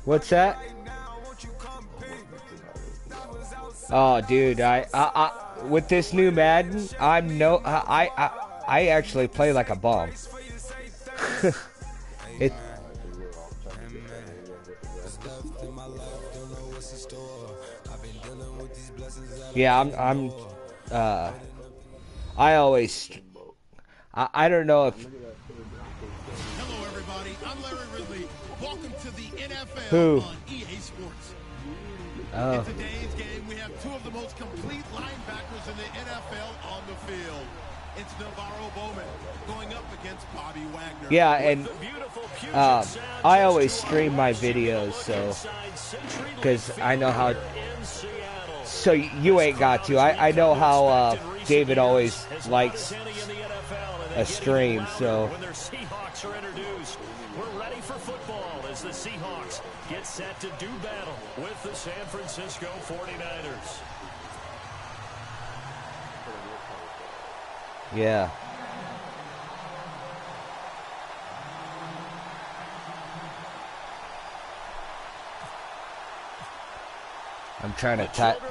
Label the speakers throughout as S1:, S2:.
S1: What's that? Oh, dude, I with this new Madden, I actually play like a bomb. it. Yeah, I always, I don't know if.
S2: Hello, everybody. I'm Larry Ridley. Welcome to the NFL
S1: Who?
S2: on EA Sports.
S1: Oh.
S2: In today's game, we have two of the most complete linebackers in the NFL on the field. It's Navarro Bowman going up against Bobby Wagner.
S1: Yeah, and I always stream my videos, so because I know how. So you ain't got to. I know how David always likes a stream, so.
S3: When their Seahawks are introduced, we're ready for football as the Seahawks get set to do battle with the San Francisco 49ers.
S1: Yeah. I'm trying to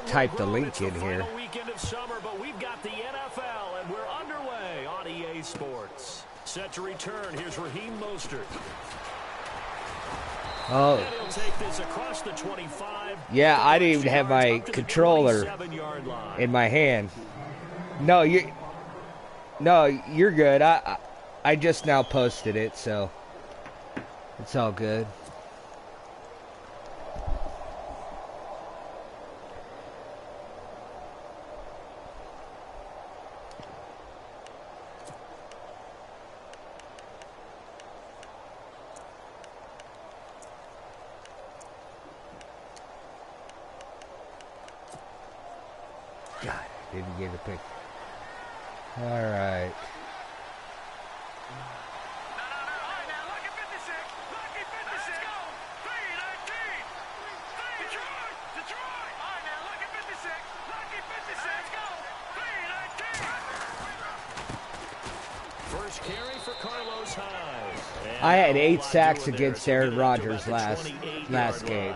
S1: type the link in here.
S3: Weekend of summer, but we've got the NFL and we're underway on EA Sports. Set to return. Here's Raheem Mostert.
S1: Oh.
S3: And he'll take this across the 25.
S1: Yeah, I didn't even have my controller in my hand. No, you're good. I just now posted it, so it's all good. God, didn't get a pick. All right.
S3: First carry for Carlos Hyde.
S1: I had 8 sacks against Aaron Rodgers last game.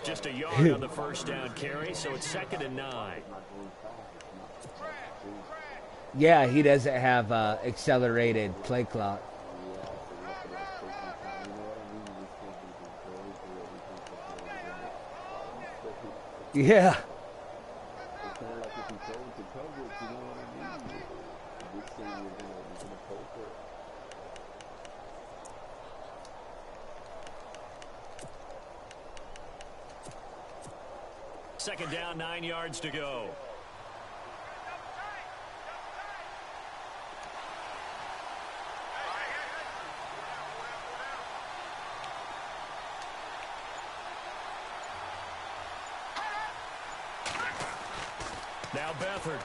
S3: Just a yard on the first down carry, so it's 2nd and 9.
S1: Yeah, he doesn't have accelerated play clock. Yeah.
S3: Second down, 9 yards to go. Now Bethard.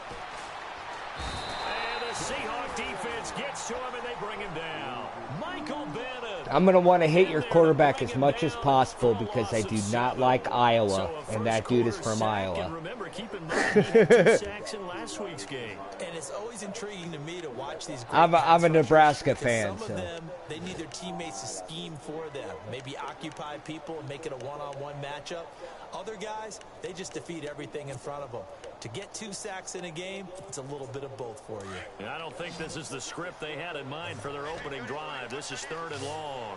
S3: And the Seahawk defense gets to him and they bring him down. Michael Bennett.
S1: I'm going to want to hit your quarterback as much as possible because I do not like Iowa, and that dude is from Iowa.
S3: Remember, keep in mind he had 2 sacks in last week's game.
S4: And it's always intriguing to me to watch these.
S1: I'm a Nebraska fan,
S4: some
S1: so.
S4: of them, they need their teammates to scheme for them. Maybe occupy people and make it a one-on-one matchup. Other guys, they just defeat everything in front of them. To get 2 sacks in a game, it's a little bit of both for you.
S3: And I don't think this is the script they had in mind for their opening drive. This is 3rd and long.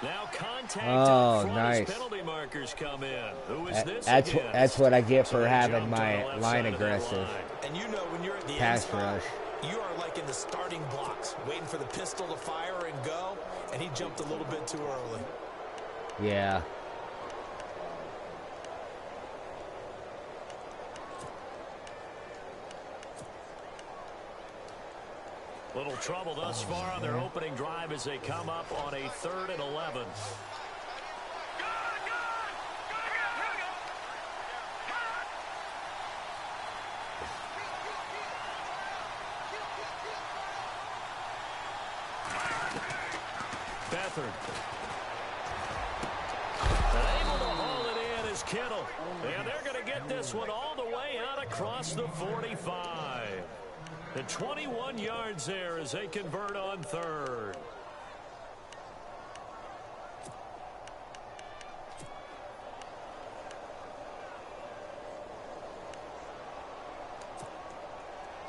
S3: Now contact.
S1: Oh, nice.
S3: Penalty markers come in. Who is this?
S1: That's what I get for having my line aggressive.
S4: And you know when you're at the
S1: pass
S4: end spot,
S1: rush.
S4: you are like in the starting blocks, waiting for the pistol to fire and go, and he jumped a little bit too early.
S1: Yeah.
S3: Little trouble thus far on their opening drive as they come up on a 3rd and 11. Bethard. Able to haul it in is Kittle. And they're going to get this one all the way out across the 45. The 21 yards there as they convert on third.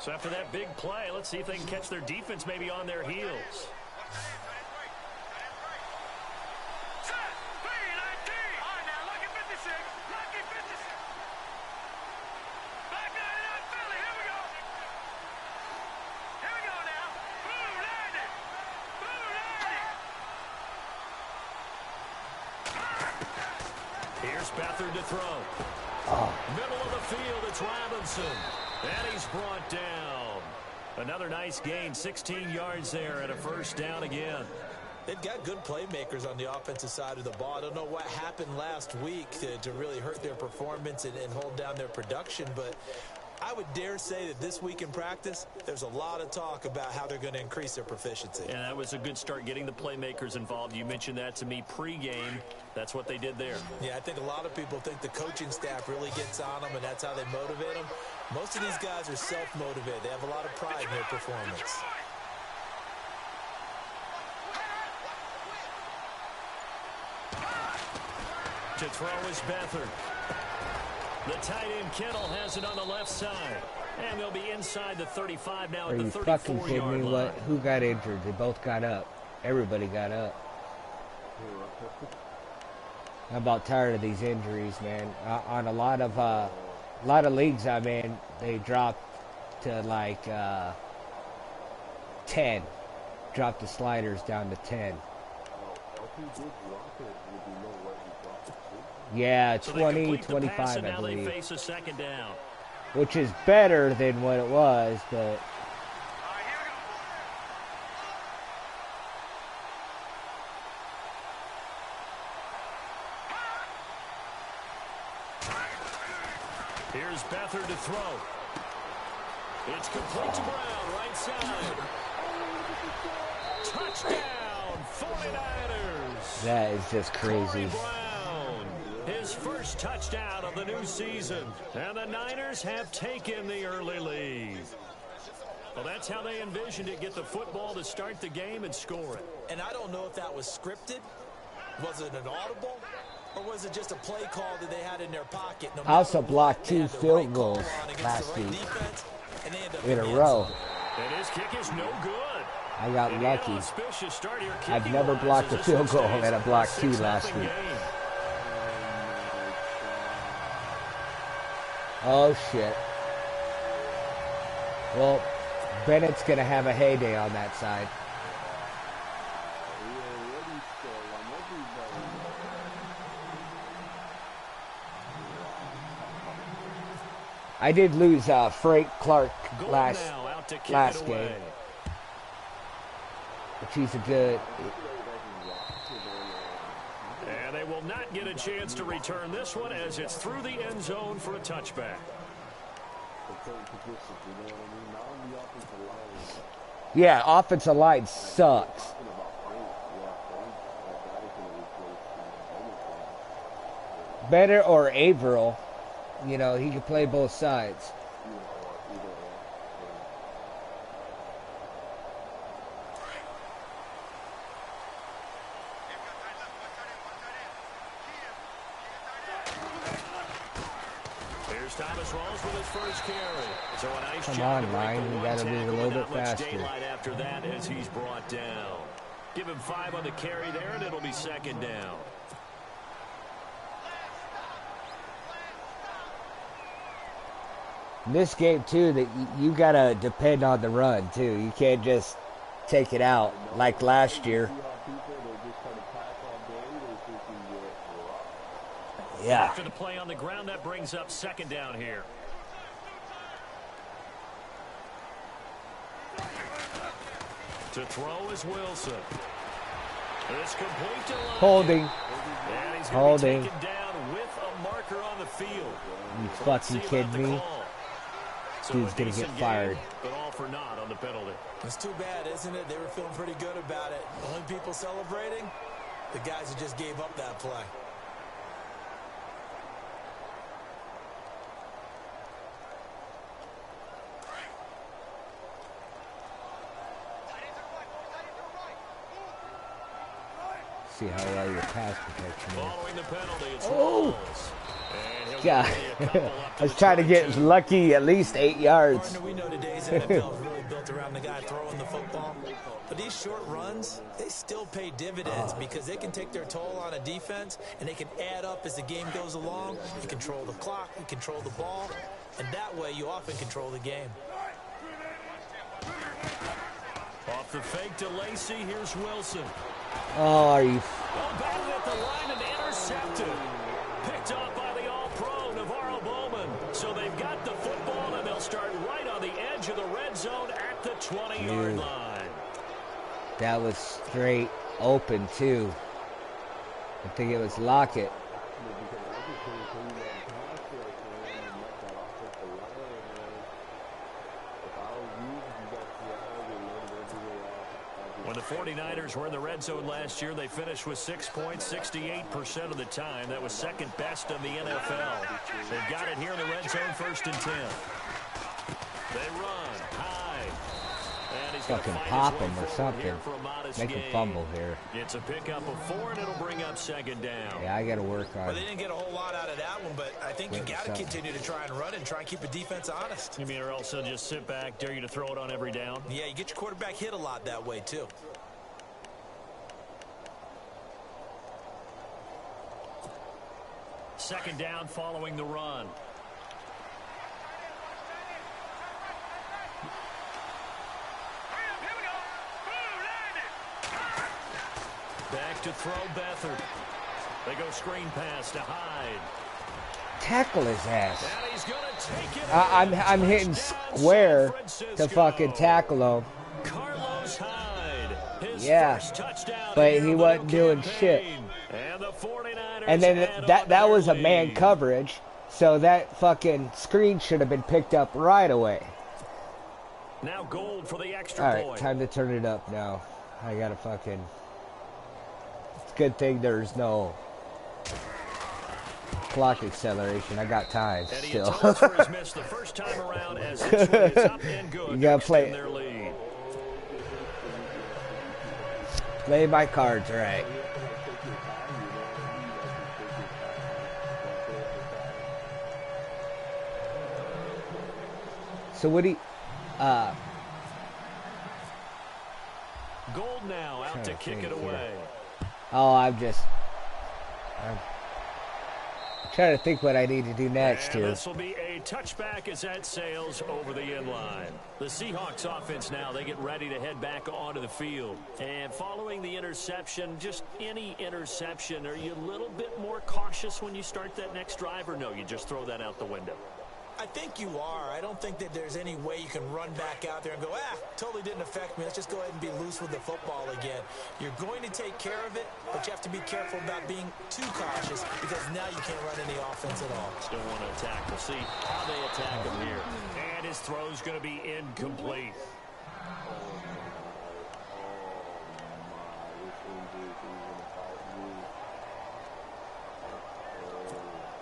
S3: So after that big play, let's see if they can catch their defense maybe on their heels. Here's Beathard to throw. Middle of the field, it's Robinson. And he's brought down. Another nice gain, 16 yards there and a first down again.
S4: They've got good playmakers on the offensive side of the ball. I don't know what happened last week to really hurt their performance and hold down their production, but I would dare say that this week in practice, there's a lot of talk about how they're going to increase their proficiency.
S3: And that was a good start, getting the playmakers involved. You mentioned that to me pregame. That's what they did there.
S4: Yeah, I think a lot of people think the coaching staff really gets on them, and that's how they motivate them. Most of these guys are self-motivated. They have a lot of pride in their performance.
S3: To throw is Beathard. The tight end Kittle has it on the left side. And they'll be inside the 35 now at the 34-yard line. Are you fucking kidding me?
S1: Who got injured? They both got up. Everybody got up. I'm about tired of these injuries, man. On a lot of leagues I'm in, they dropped to like 10. Dropped the sliders down to 10. Yeah,
S3: so
S1: 20, 25, I believe.
S3: They face a second down.
S1: Which is better than what it was, but...
S3: Here's Beathard to throw. It's complete to Brown, right side. Touchdown, 49ers.
S1: That is just crazy.
S3: Brown, his first touchdown of the new season. And the Niners have taken the early lead. Well, that's how they envisioned it, get the football to start the game and score it.
S4: And I don't know if that was scripted. Was it an audible? Or was it just a play call that they had in their pocket? No
S1: also blocked 2 field goals last week in a row.
S3: And his kick is no good.
S1: I got lucky. I've never blocked a field goal, and I blocked 2 last week. Oh, shit. Well, Bennett's going to have a heyday on that side. I did lose Frank Clark last game. But he's a good...
S3: And they will not get a chance to return this one as it's through the end zone for a touchback.
S1: Yeah, offensive line sucks. Better or Averill. You know, he can play both sides.
S3: Here's Thomas Rawls with his first carry. So a nice
S1: Come on, line. We got to move a little bit faster.
S3: After that, as he's brought down. Give him 5 on the carry there, and it'll be second down.
S1: In this game, too, that you got to depend on the run, too. You can't just take it out like last year. Yeah.
S3: After the play on the ground, that brings up second down here. To throw is Wilson. It's complete to line.
S1: Holding.
S3: And he's
S1: Holding.
S3: taken down with a marker on the field.
S1: You fucking kidding me? Dude's gonna get fired.
S3: But all for naught on the penalty.
S4: It's too bad, isn't it? They were feeling pretty good about it. The only people celebrating, the guys who just gave up that play.
S1: See how well your pass protection is.
S3: Following the penalty, it's
S1: Oh!
S3: Rawls. And he'll
S1: God.
S3: get a couple up
S1: I
S3: to
S1: was
S3: the
S1: trying to get
S3: 22.
S1: lucky at least 8 yards.
S4: Partner, we know today's NFL is really built around the guy throwing the football. But these short runs, they still pay dividends because they can take their toll on a defense and they can add up as the game goes along. You control the clock, you control the ball, and that way you often control the game.
S3: Off the fake to Lacey, here's Wilson.
S1: Oh, are you...
S3: Oh, batted at the line and intercepted. Picked off by the all-pro, Navarro Bowman. So they've got the football, and they'll start right on the edge of the red zone at the 20-yard line.
S1: That was straight open, too. I think it was Lockett.
S3: When the 49ers were in the red zone last year, they finished with 6 points 68% of the time. That was second best in the NFL. They've got it here in the red zone, 1st and 10. They run high. And he's
S1: Fucking pop him or something. Make him fumble here.
S3: It's a pickup of 4, and it'll bring up 2nd down.
S1: Yeah, I got to work on
S4: Well,
S1: it.
S4: they didn't get a whole lot out of that one, but I think you got to continue to try and run and try and keep the defense honest.
S3: You mean, or else they'll just sit back, dare you to throw it on every down?
S4: Yeah, you get your quarterback hit a lot that way, too.
S3: Second down following the run. Back to throw Beathard. They go screen pass to Hyde.
S1: Tackle his ass.
S3: And he's gonna take it.
S1: I'm hitting square to fucking tackle him.
S3: Carlos Hyde. His
S1: Yeah,
S3: first touchdown
S1: but
S3: here
S1: he
S3: in the
S1: wasn't
S3: new
S1: doing
S3: campaign.
S1: shit.
S3: And the 49ers
S1: And then
S3: add on
S1: that was a
S3: their
S1: man
S3: lead.
S1: coverage, so that fucking screen should have been picked up right away.
S3: Now Gold for the extra
S1: All right,
S3: point.
S1: time to turn it up now. I gotta fucking... It's a good thing there's no clock acceleration. I got time
S3: And he
S1: still.
S3: atones for his miss the first time around as this one is up and good.
S1: You gotta
S3: to
S1: play
S3: extend their lead.
S1: Play my cards right. So what do you...
S3: Gold now out to
S1: Trying to
S3: kick it
S1: think here.
S3: away.
S1: Oh, I'm trying to think what I need to do next
S3: And
S1: here.
S3: this will be a touchback as that sails over the end line. The Seahawks offense now, they get ready to head back onto the field. And following the interception, just any interception, are you a little bit more cautious when you start that next drive, or no, you just throw that out the window?
S4: I think you are. I don't think that there's any way you can run back out there and go, totally didn't affect me. Let's just go ahead and be loose with the football again. You're going to take care of it, but you have to be careful about being too cautious because now you can't run any offense at all.
S3: Still want to attack. We'll see how they attack him here. And his throw's going to be incomplete.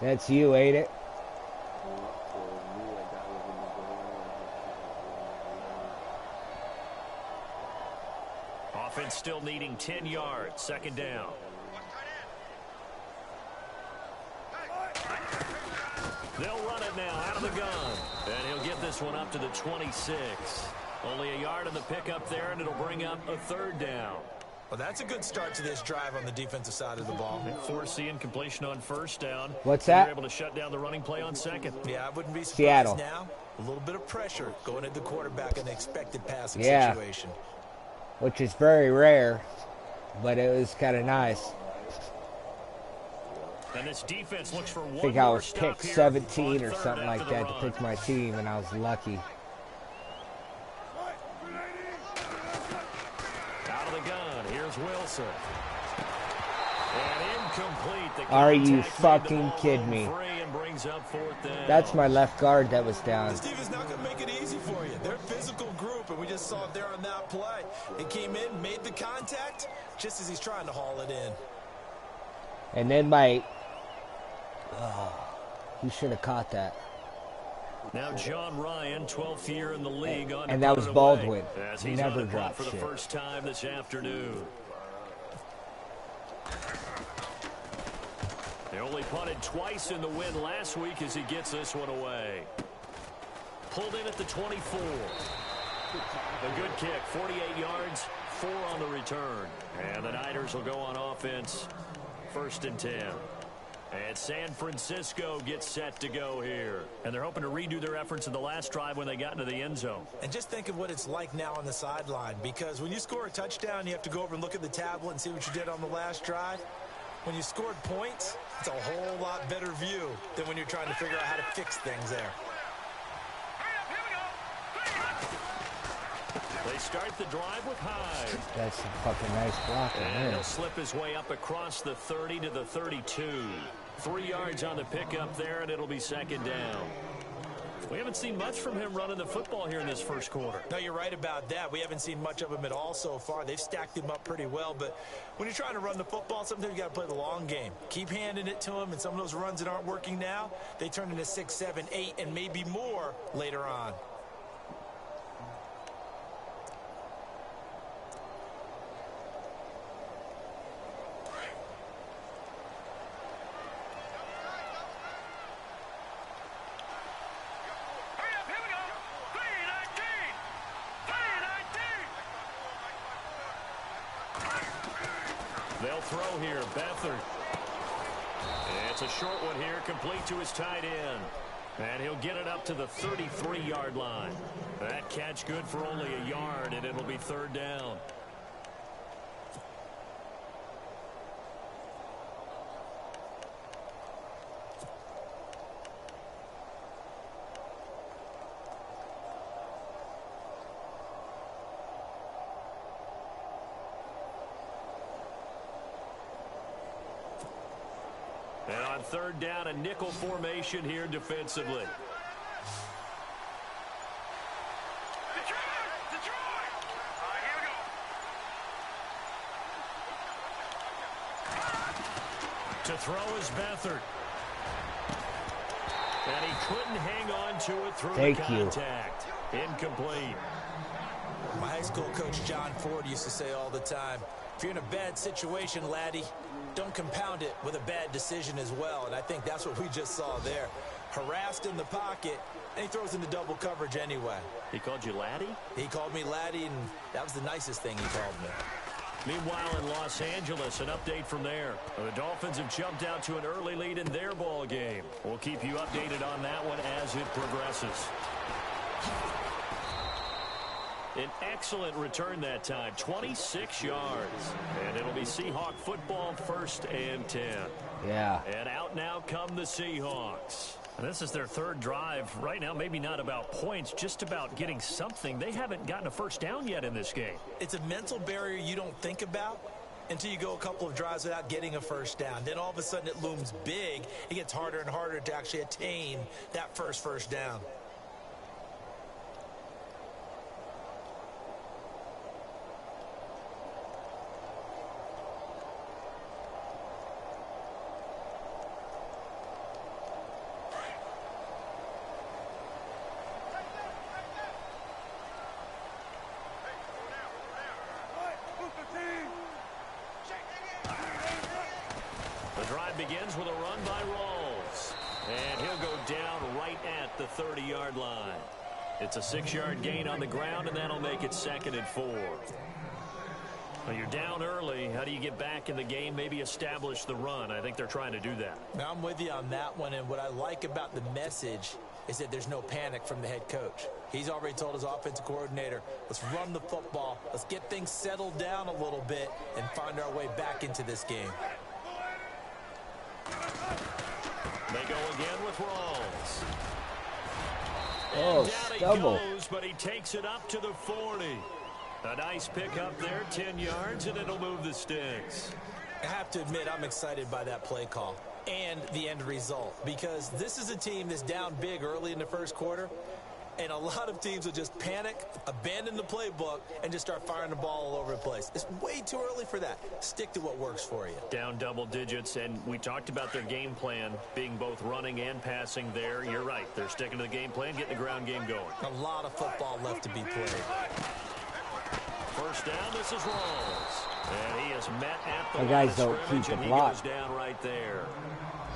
S1: That's you, ain't it?
S3: Offense still needing 10 yards. 2nd down. They'll run it now out of the gun. And he'll get this one up to the 26. Only a yard in the pickup there, and it'll bring up a 3rd down.
S4: Well, that's a good start to this drive on the defensive side of the ball.
S3: Force the incompletion on 1st down.
S1: What's
S3: They're
S1: that?
S3: able to shut down the running play on 2nd.
S4: Yeah, I wouldn't be surprised
S1: Seattle.
S4: now. A little bit of pressure going at the quarterback in an expected passing
S1: Yeah.
S4: situation.
S1: Which is very rare, but it was kind of nice.
S3: And this defense looks for one
S1: I think I
S3: more
S1: was
S3: stop
S1: picked
S3: here
S1: 17
S3: on
S1: or
S3: 3rd
S1: something like
S3: after the
S1: that to
S3: run.
S1: pick my team, and I was lucky.
S3: Out of the gun. Here's Wilson. And incomplete. The
S1: Are you
S3: contact made the
S1: fucking
S3: ball
S1: kidding
S3: home
S1: me?
S3: free and brings up 4th down.
S1: That's my left guard that was down.
S4: This team is not going to make it easy for you. They're a physical group, and we just saw it there on that play. It came in, made the contact, just as he's trying to haul it in.
S1: And then my... Oh, he should have caught that.
S3: Now John Ryan, 12th year in the league. On
S1: And
S3: to
S1: that
S3: put
S1: was
S3: it
S1: Baldwin.
S3: away, as
S1: He
S3: he's
S1: never
S3: on the punt
S1: dropped
S3: for the
S1: shit.
S3: first time this afternoon. They only punted twice in the win last week as he gets this one away. Pulled in at the 24. A good kick, 48 yards, 4 on the return. And the Niners will go on offense, 1st and 10. And San Francisco gets set to go here. And they're hoping to redo their efforts in the last drive when they got into the end zone.
S4: And just think of what it's like now on the sideline, because when you score a touchdown, you have to go over and look at the tablet and see what you did on the last drive. When you scored points, it's a whole lot better view than when you're trying to figure out how to fix things there.
S3: They start the drive with Hyde.
S1: That's a fucking nice block.
S3: And he'll slip his way up across the 30 to the 32. 3 yards on the pickup there, and it'll be 2nd down. We haven't seen much from him running the football here in this first quarter.
S4: No, you're right about that. We haven't seen much of him at all so far. They've stacked him up pretty well, but when you're trying to run the football, sometimes you got to play the long game. Keep handing it to him, and some of those runs that aren't working now, they turn into 6, 7, 8, and maybe more later on.
S3: They'll throw here. Beathard. It's a short one here, complete to his tight end. And he'll get it up to the 33-yard line. That catch good for only a yard, and it'll be 3rd down. And on 3rd down, a nickel formation here defensively. To throw is Beathard. And he couldn't hang on to it through the contact. Incomplete.
S4: My high school coach, John Ford, used to say all the time, if you're in a bad situation, laddie, don't compound it with a bad decision as well. And I think that's what we just saw there. Harassed in the pocket, and he throws into double coverage anyway.
S3: He called you laddie?
S4: He called me laddie, and that was the nicest thing he called me.
S3: Meanwhile, in Los Angeles, an update from there. The Dolphins have jumped out to an early lead in their ball game. We'll keep you updated on that one as it progresses. An excellent return that time, 26 yards. And it'll be Seahawk football, 1st and 10.
S1: Yeah.
S3: And out now come the Seahawks. And this is their 3rd drive. Right now, maybe not about points, just about getting something. They haven't gotten a 1st down yet in this game.
S4: It's a mental barrier you don't think about until you go a couple of drives without getting a 1st down. Then all of a sudden it looms big. It gets harder and harder to actually attain that first down.
S3: Begins with a run by Rawls. And he'll go down right at the 30-yard line. It's a 6-yard gain on the ground, and that'll make it 2nd and 4. Well, you're down early. How do you get back in the game, maybe establish the run? I think they're trying to do that.
S4: Now, I'm with you on that one, and what I like about the message is that there's no panic from the head coach. He's already told his offensive coordinator, let's run the football, let's get things settled down a little bit and find our way back into this game.
S3: They go again with Rawls.
S1: Oh, stumble.
S3: He goes, but he takes it up to the 40. A nice pick up there, 10 yards, and it'll move the sticks.
S4: I have to admit, I'm excited by that play call and the end result, because this is a team that's down big early in the 1st quarter, and a lot of teams will just panic, abandon the playbook, and just start firing the ball all over the place. It's way too early for that. Stick to what works for you.
S3: Down double digits, and we talked about their game plan being both running and passing there. You're right. They're sticking to the game plan, getting the ground game going.
S4: A lot of football left to be played.
S3: 1st down, this is Rawls. And he is met at the
S1: guys don't keep the block.
S3: He goes down right there.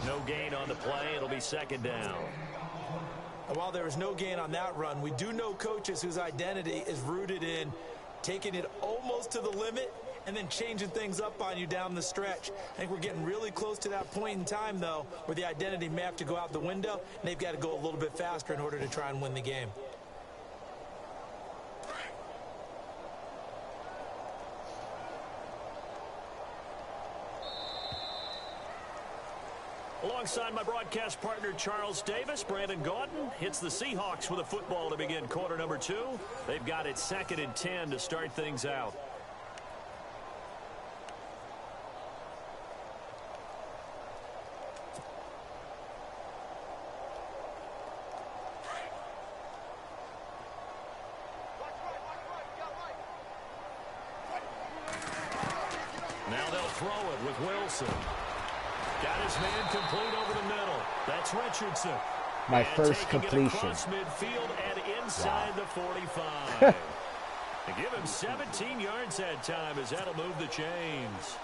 S3: No gain on the play. It'll be second down.
S4: And while there is no gain on that run, we do know coaches whose identity is rooted in taking it almost to the limit and then changing things up on you down the stretch. I think we're getting really close to that point in time, though, where the identity may have to go out the window, and they've got to go a little bit faster in order to try and win the game.
S3: Alongside my broadcast partner, Charles Davis, Brandon Gaudin hits the Seahawks with a football to begin quarter number 2. They've got it 2nd and 10 to start things out. Now they'll throw it with Wilson. Got his man complete over the middle. That's Richardson.
S1: My
S3: and
S1: first completion.
S3: Across midfield and inside the 45. They give him 17 yards that time as that'll move the chains.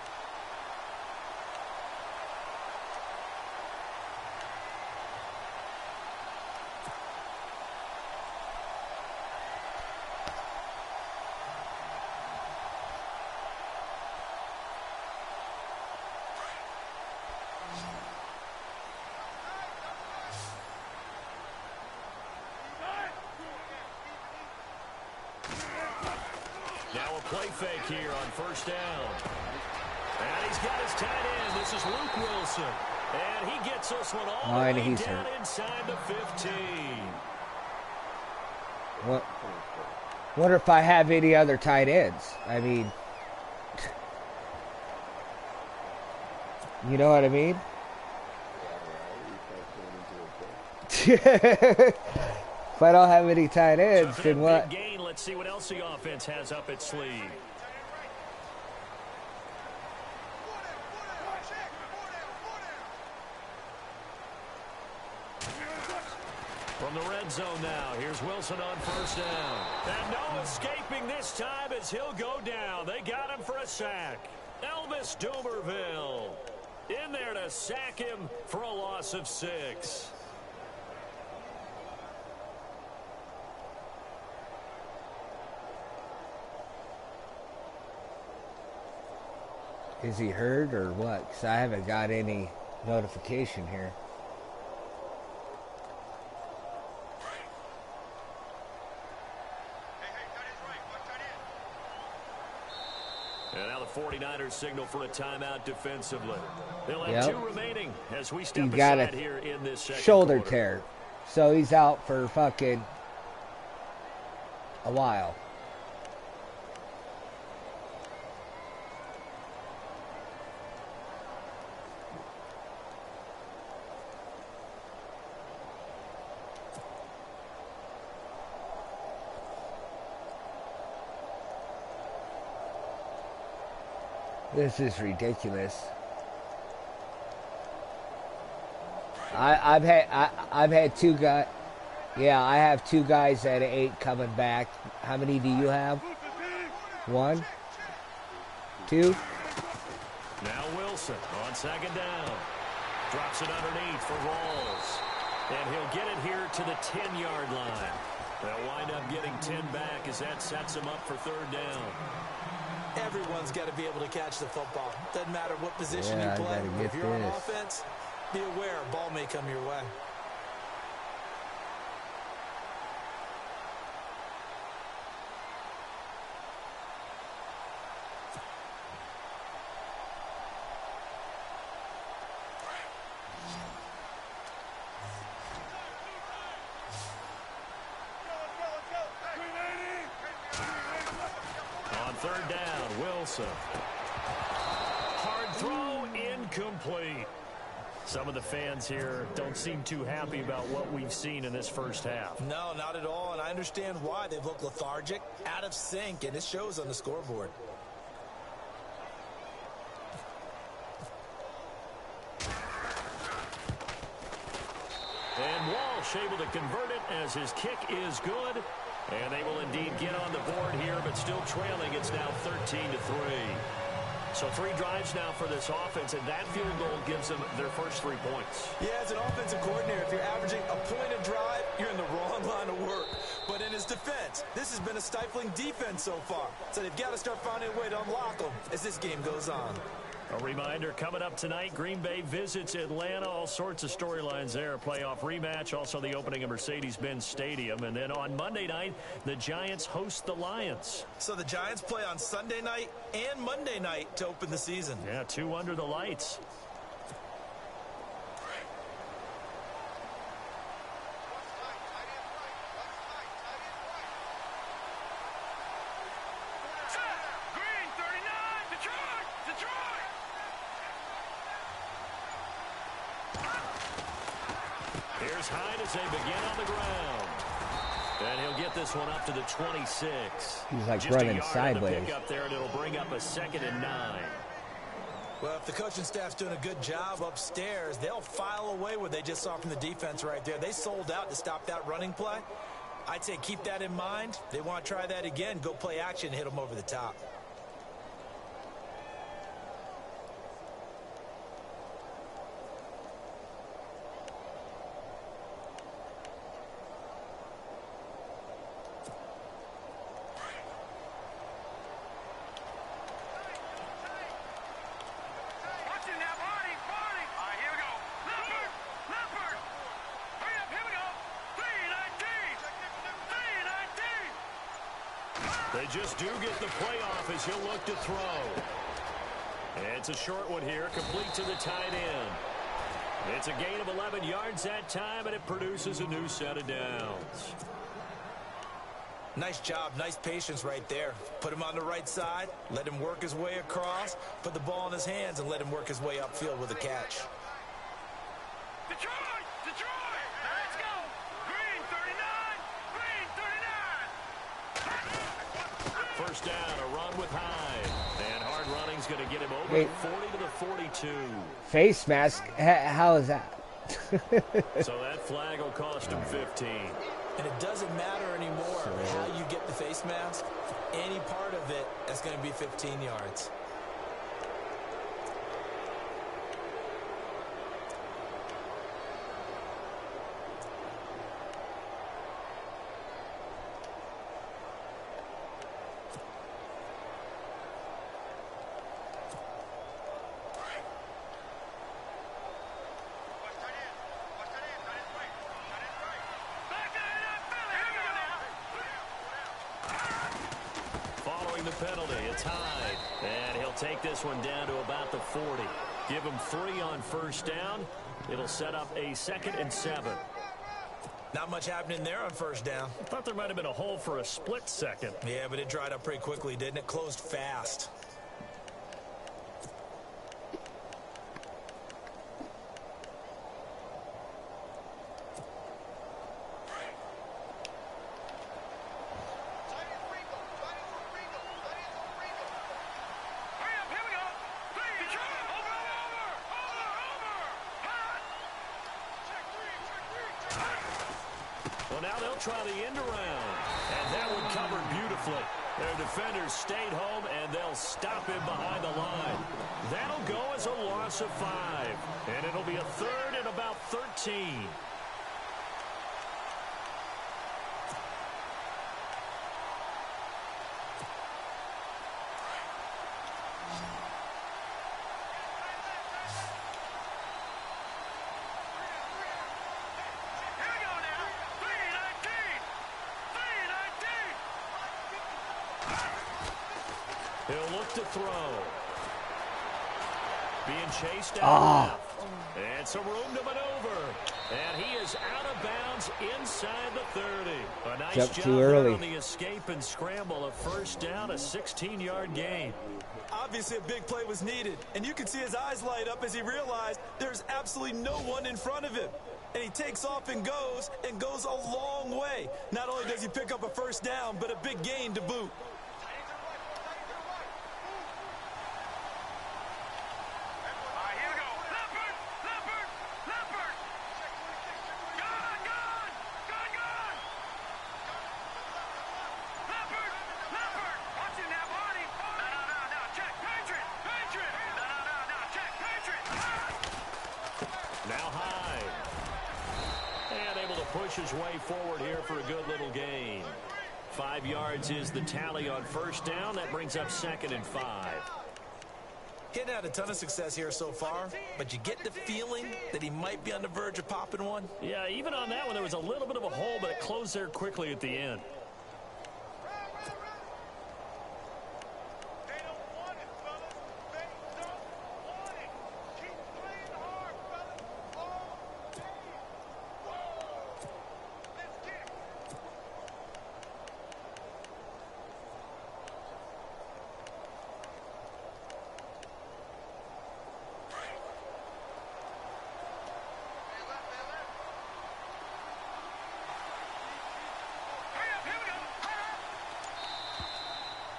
S3: Now a play fake here on first down. And he's got his tight end. This is Luke Wilson. And he gets this one all the way down inside the 15.
S1: What? Wonder if I have any other tight ends. I mean, you know what I mean? If I don't have any tight ends, then what?
S3: Gain. Let's see what else the offense has up its sleeve. From the red zone now, here's Wilson on first down. And no escaping this time as he'll go down. They got him for a sack. Elvis Dumerville in there to sack him for a loss of 6.
S1: Is he hurt or what? Because I haven't got any notification here.
S3: And now the 49ers signal for a timeout defensively. They'll have 2 remaining as we step aside here in this second
S1: shoulder
S3: quarter.
S1: tear. So he's out for fucking a while. This is ridiculous. I've had 2 guys. Yeah, I have 2 guys at 8 coming back. How many do you have? 1, 2.
S3: Now Wilson on second down. Drops it underneath for Rawls. And he'll get it here to the 10-yard line. They'll wind up getting 10 back as that sets him up for third down.
S4: Everyone's got to be able to catch the football. Doesn't matter what position you play. If you're on offense, be aware a ball may come your way.
S3: Third down, Wilson. Hard throw, incomplete. Some of the fans here don't seem too happy about what we've seen in this first half.
S4: No, not at all, and I understand why. They've looked lethargic, out of sync, and it shows on the scoreboard.
S3: And Walsh able to convert it as his kick is good. And they will indeed get on the board here, but still trailing. It's now 13-3. So 3 drives now for this offense, and that field goal gives them their first 3 points.
S4: Yeah, as an offensive coordinator, if you're averaging a point a drive, you're in the wrong line of work. But in his defense, this has been a stifling defense so far. So they've got to start finding a way to unlock them as this game goes on.
S3: A reminder, coming up tonight, Green Bay visits Atlanta. All sorts of storylines there. A playoff rematch, also the opening of Mercedes-Benz Stadium. And then on Monday night, the Giants host the Lions.
S4: So the Giants play on Sunday night and Monday night to open the season.
S3: Yeah, 2 under the lights. Here's Hyde as they begin on the ground. And he'll get this one up to the 26.
S1: He's like
S3: just
S1: running
S3: a yard
S1: sideways.
S3: On the pick up there, and it'll bring up a 2nd and 9.
S4: Well, if the coaching staff's doing a good job upstairs, they'll file away what they just saw from the defense right there. They sold out to stop that running play. I'd say keep that in mind. They want to try that again. Go play action and hit them over the top.
S3: They just do get the playoff as he'll look to throw. And it's a short one here, complete to the tight end. It's a gain of 11 yards that time, and it produces a new set of downs.
S4: Nice job, nice patience right there. Put him on the right side, let him work his way across, put the ball in his hands, and let him work his way upfield with a catch.
S5: Detroit! Detroit! Let's go! Green 39! Green 39!
S3: First down, a run with Hyde. And hard running's going to get him over 40 to the 42.
S1: Face mask? How is that?
S3: So that flag will cost him 15.
S4: And it doesn't matter anymore how you get the face mask. Any part of it, that's going to be 15 yards.
S3: The penalty, it's Hyde, and he'll take this one down to about the 40. Give him 3 on first down. It'll set up a 2nd and 7.
S4: Not much happening there on first down.
S3: I thought there might have been a hole for a split second.
S4: Yeah, but it dried up pretty quickly, didn't it? Closed fast.
S3: Well, now they'll try the end around, and that one covered beautifully. Their defenders stayed home, and they'll stop him behind the line. That'll go as a loss of 5, and it'll be a 3rd and about 13. He'll look to throw. Being chased down left. And some room to maneuver. And he is out of bounds inside the 30. A nice
S1: Jumped
S3: job
S1: too early
S3: on the escape and scramble. A first down, a 16-yard gain.
S4: Obviously a big play was needed. And you can see his eyes light up as he realized there's absolutely no one in front of him. And he takes off and goes a long way. Not only does he pick up a first down, but a big gain to boot.
S3: push his way forward here for a good little gain. 5 yards is the tally on first down. That brings up 2nd and 5.
S4: Getting had a ton of success here so far, but you get the feeling that he might be on the verge of popping one.
S3: Yeah, even on that one, there was a little bit of a hole, but it closed there quickly at the end.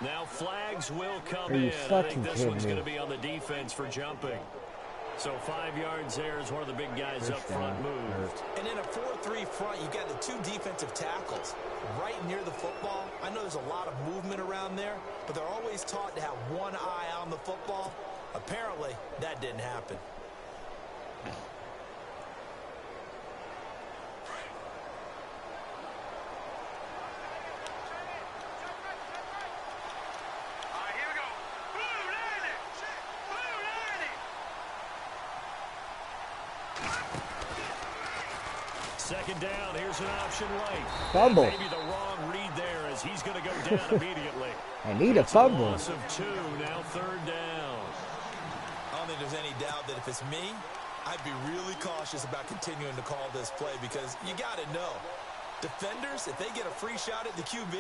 S3: Now flags will come in. I think this one's going to be on the defense for jumping. So 5 yards there as one of the big guys up front moved.
S4: And in a 4-3 front, you've got the 2 defensive tackles right near the football. I know there's a lot of movement around there, but they're always taught to have one eye on the football. Apparently, that didn't happen.
S3: Second down, here's an option right.
S1: Fumble.
S3: Maybe the wrong read there as he's going to go down immediately.
S1: I need a fumble.
S3: Loss of 2, now 3rd down.
S4: I don't think there's any doubt that if it's me, I'd be really cautious about continuing to call this play because you got to know, defenders, if they get a free shot at the QB,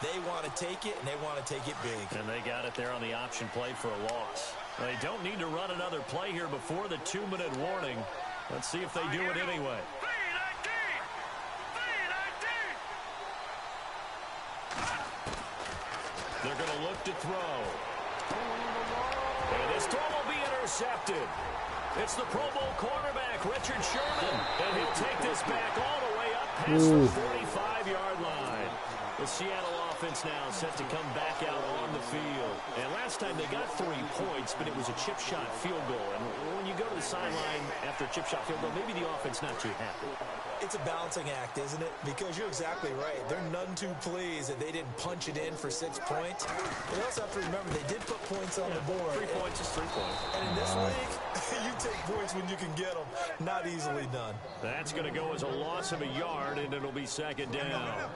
S4: they want to take it, and they want to take it big.
S3: And they got it there on the option play for a loss. They don't need to run another play here before the 2-minute warning. Let's see if they do it anyway. They're going to look to throw. And this throw will be intercepted. It's the Pro Bowl quarterback, Richard Sherman. And he'll take this back all the way up past the 45-yard line. The Seattle offense now set to come back out on the field. And last time they got 3 points, but it was a chip shot field goal. And when you go to the sideline after a chip shot field goal, maybe the offense not too happy.
S4: It's a balancing act, isn't it? Because you're exactly right. They're none too pleased that they didn't punch it in for 6 points. They also have to remember they did put points on the board.
S3: 3 points is 3 points.
S4: And in this league, you take points when you can get them. Not easily done.
S3: That's going to go as a loss of a yard, and it'll be 2nd down.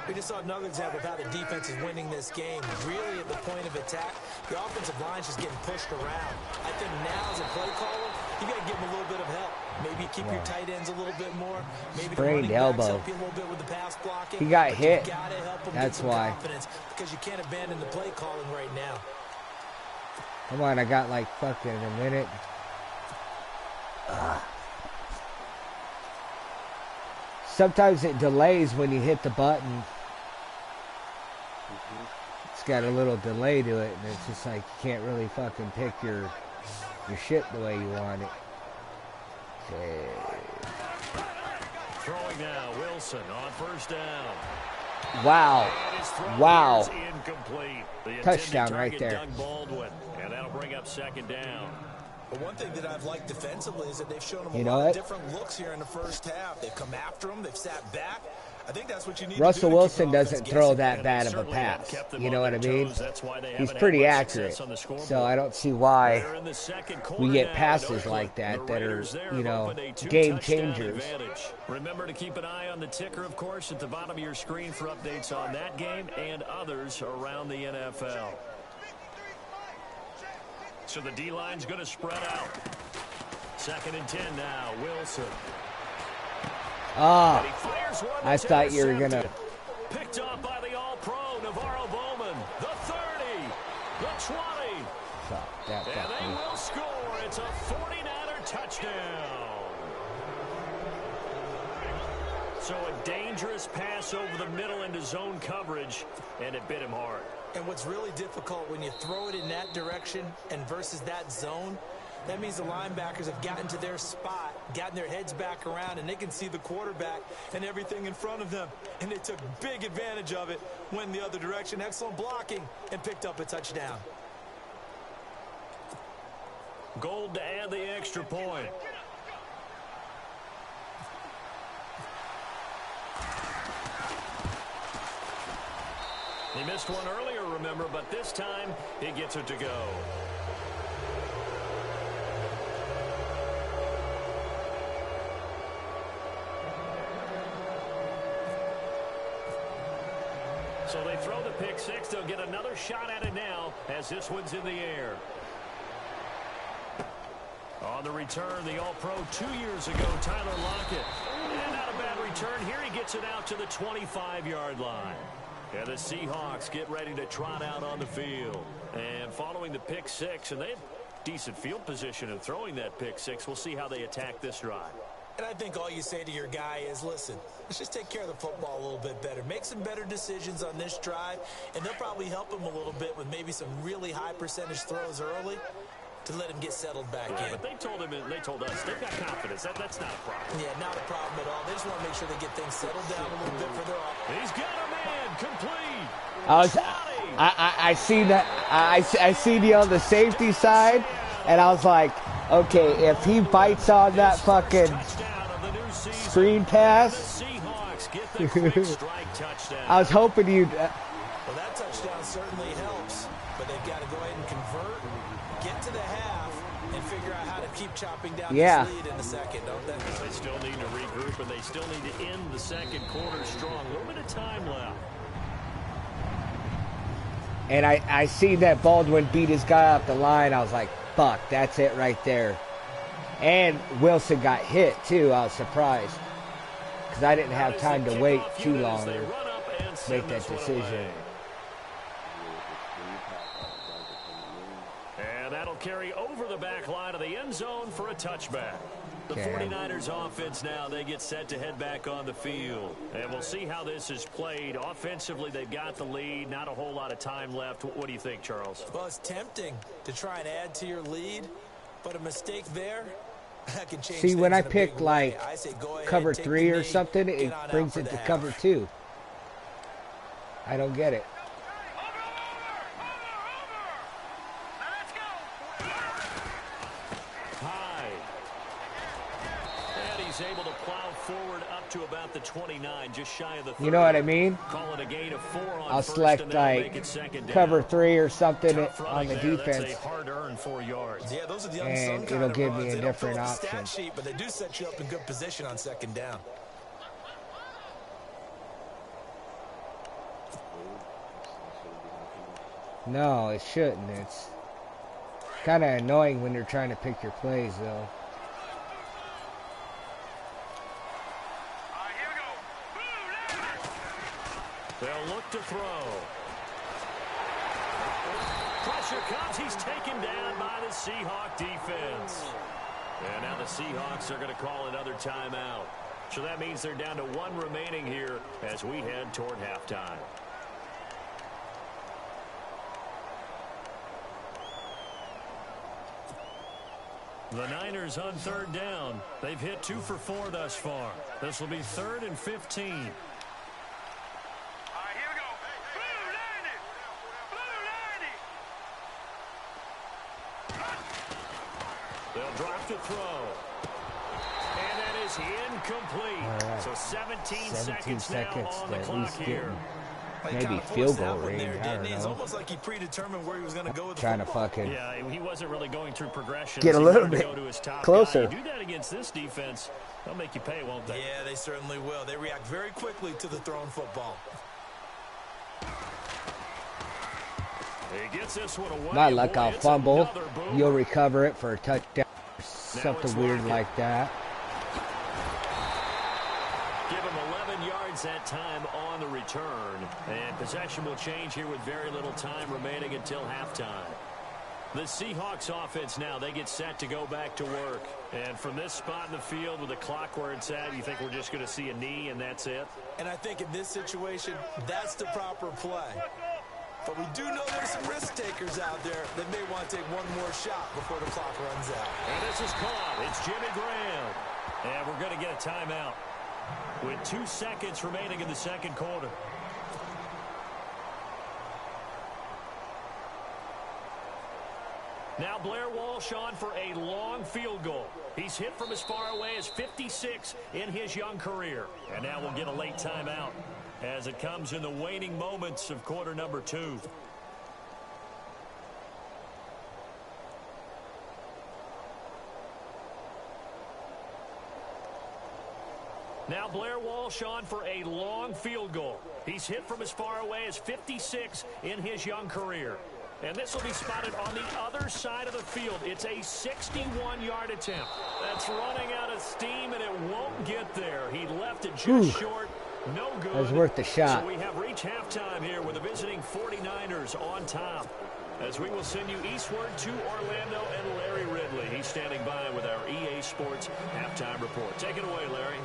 S4: We just saw another example of how the defense is winning this game. Really at the point of attack, the offensive line's just getting pushed around. I think now as a play caller, you got to give them a little bit of help. Maybe keep your tight ends a little bit more. Maybe the running backs help you a little bit with the pass blocking.
S1: He got hit.
S4: You gotta help him
S1: That's
S4: get some
S1: why.
S4: confidence because you can't abandon the play calling right now.
S1: Come on, I got like fucking a minute. Sometimes it delays when you hit the button. It's got a little delay to it, and it's just like you can't really fucking pick your shit the way you want it. Okay.
S3: Throwing now, Wilson on first down.
S1: Wow. Wow.
S3: Incomplete. The
S1: Touchdown right there.
S3: Doug Baldwin, and that'll bring up 2nd down.
S4: But one thing that I've liked defensively is that they've shown them
S1: You
S4: a
S1: know
S4: lot
S1: what?
S4: of different looks here in the first half. They've come after them. They've sat back. I think that's what you need
S1: Russell
S4: to do
S1: Wilson
S4: to keep
S1: doesn't throw that
S3: And
S1: bad
S3: they
S1: of a
S3: certainly
S1: pass.
S3: have kept them
S1: You know
S3: on
S1: what I
S3: their
S1: mean?
S3: toes. That's why they
S1: He's
S3: haven't
S1: pretty
S3: had much
S1: accurate.
S3: success on the scoreboard.
S1: So I don't see why
S3: They're in the second
S1: we
S3: quarter
S1: get
S3: now,
S1: passes
S3: Oakland.
S1: like that
S3: The
S1: that are,
S3: Raiders there
S1: you know,
S3: opened a 2
S1: game
S3: touchdown
S1: changers.
S3: advantage. Remember to keep an eye on the ticker, of course, at the bottom of your screen for updates on that game and others around the NFL. So the D-line's going to spread out. 2nd and 10 now, Wilson.
S1: Ah,
S3: And he fires one
S1: I
S3: that's
S1: thought you were gonna.
S3: intercepted. Picked up by the All-Pro, Navarro Bowman. The 30, the 20.
S1: Fuck, that
S3: And
S1: got
S3: they
S1: me.
S3: will score. It's a 49er touchdown. So a dangerous pass over the middle into zone coverage, and it bit him hard.
S4: And what's really difficult when you throw it in that direction and versus that zone, that means the linebackers have gotten to their spot, gotten their heads back around, and they can see the quarterback and everything in front of them. And they took big advantage of it, went the other direction, excellent blocking, and picked up a touchdown.
S3: Gold to add the extra point. He missed one earlier, remember, but this time he gets it to go. So they throw the pick six. They'll get another shot at it now as this one's in the air. On the return, the All-Pro 2 years ago, Tyler Lockett. And not a bad return. Here he gets it out to the 25-yard line. And the Seahawks get ready to trot out on the field. And following the pick six, and they have decent field position in throwing that pick six. We'll see how they attack this drive.
S4: And I think all you say to your guy is, listen, let's just take care of the football a little bit better. Make some better decisions on this drive, and they'll probably help him a little bit with maybe some really high percentage throws early to let him get settled back in.
S3: But they told him, and they told us, they've got confidence. That's not a problem.
S4: Yeah, not a problem at all. They just want to make sure they get things settled down a little bit for their offense.
S3: He's got a man complete.
S1: I seen that. I seen you on the safety side, and I was like, okay, if he bites on that fucking screen pass, I was hoping you'd.
S4: Well, that touchdown certainly helps, but they've got to go ahead and convert, get to the half, and figure out how to keep chopping down this lead in the second, don't they?
S3: They still need to regroup, and they still need to end the second quarter strong. A little bit of time left.
S1: And I seen that Baldwin beat his guy off the line. I was like, fuck, that's it right there. And Wilson got hit, too. I was surprised. Because I didn't have time to wait too long to make that decision.
S3: And that'll carry over the back line of the end zone for a touchback. The 49ers offense now, they get set to head back on the field. And we'll see how this is played. Offensively, they've got the lead. Not a whole lot of time left. What do you think, Charles?
S4: Well, it's tempting to try and add to your lead, but a mistake there, that can change.
S1: See, when I pick, like,
S4: I say go ahead,
S1: cover 3 or something, it brings it to
S4: half.
S1: cover 2. I don't get it.
S3: Able to plow forward up to about the 29, just shy of the 30.
S1: You know what I mean?
S3: Call it a gain of 4 on
S1: I'll
S3: first,
S1: select like cover 3 or something on the defense.
S3: That's a hard-earned 4 yards.
S4: Yeah, those are the
S1: and it'll give me a different option.
S4: Stat sheet, but they do set you up in good position on second down.
S1: No, it shouldn't. It's kind of annoying when you're trying to pick your plays, though.
S3: They'll look to throw. Pressure comes. He's taken down by the Seahawk defense. And now the Seahawks are going to call another timeout. So that means they're down to 1 remaining here as we head toward halftime. The Niners on 3rd down. They've hit 2 for 4 thus far. This will be 3rd and 15. They'll drop to throw. And that is incomplete.
S1: Right.
S3: So 17 seconds now on the clock here.
S1: Maybe field goal range. I don't
S4: It's
S1: know.
S4: almost like he predetermined where he was going to go with the
S1: Trying to
S4: football.
S1: fucking
S3: Yeah, he wasn't really going through progression.
S1: get a little bit closer.
S3: You do that against this defense, they'll make you pay, won't they?
S4: Yeah, they certainly will. They react very quickly to the thrown football.
S3: He gets this one away.
S1: Not like I'll
S3: It's
S1: fumble.
S3: another boomer.
S1: You'll recover it for a touchdown. Something weird like that.
S3: Give him 11 yards that time on the return. And possession will change here with very little time remaining until halftime. The Seahawks offense now, they get set to go back to work. And from this spot in the field with the clock where it's at, you think we're just going to see a knee and that's it?
S4: And I think in this situation, that's the proper play. But we do know there's some risk takers out there that may want to take one more shot before the clock runs out.
S3: And this is caught. It's Jimmy Graham. And we're going to get a timeout with 2 seconds remaining in the second quarter. Now Blair Walsh on for a long field goal. He's hit from as far away as 56 in his young career. And now we'll get a late timeout as it comes in the waning moments of quarter number 2. Now Blair Walsh on for a long field goal. He's hit from as far away as 56 in his young career. And this will be spotted on the other side of the field. It's a 61-yard attempt. That's running out of steam, and it won't get there. He left it just short. No good.
S1: That was worth the shot.
S3: So we have reached halftime here with the visiting 49ers on top. As we will send you eastward to Orlando and Larry Ridley. He's standing by with our EA Sports halftime report. Take it away, Larry.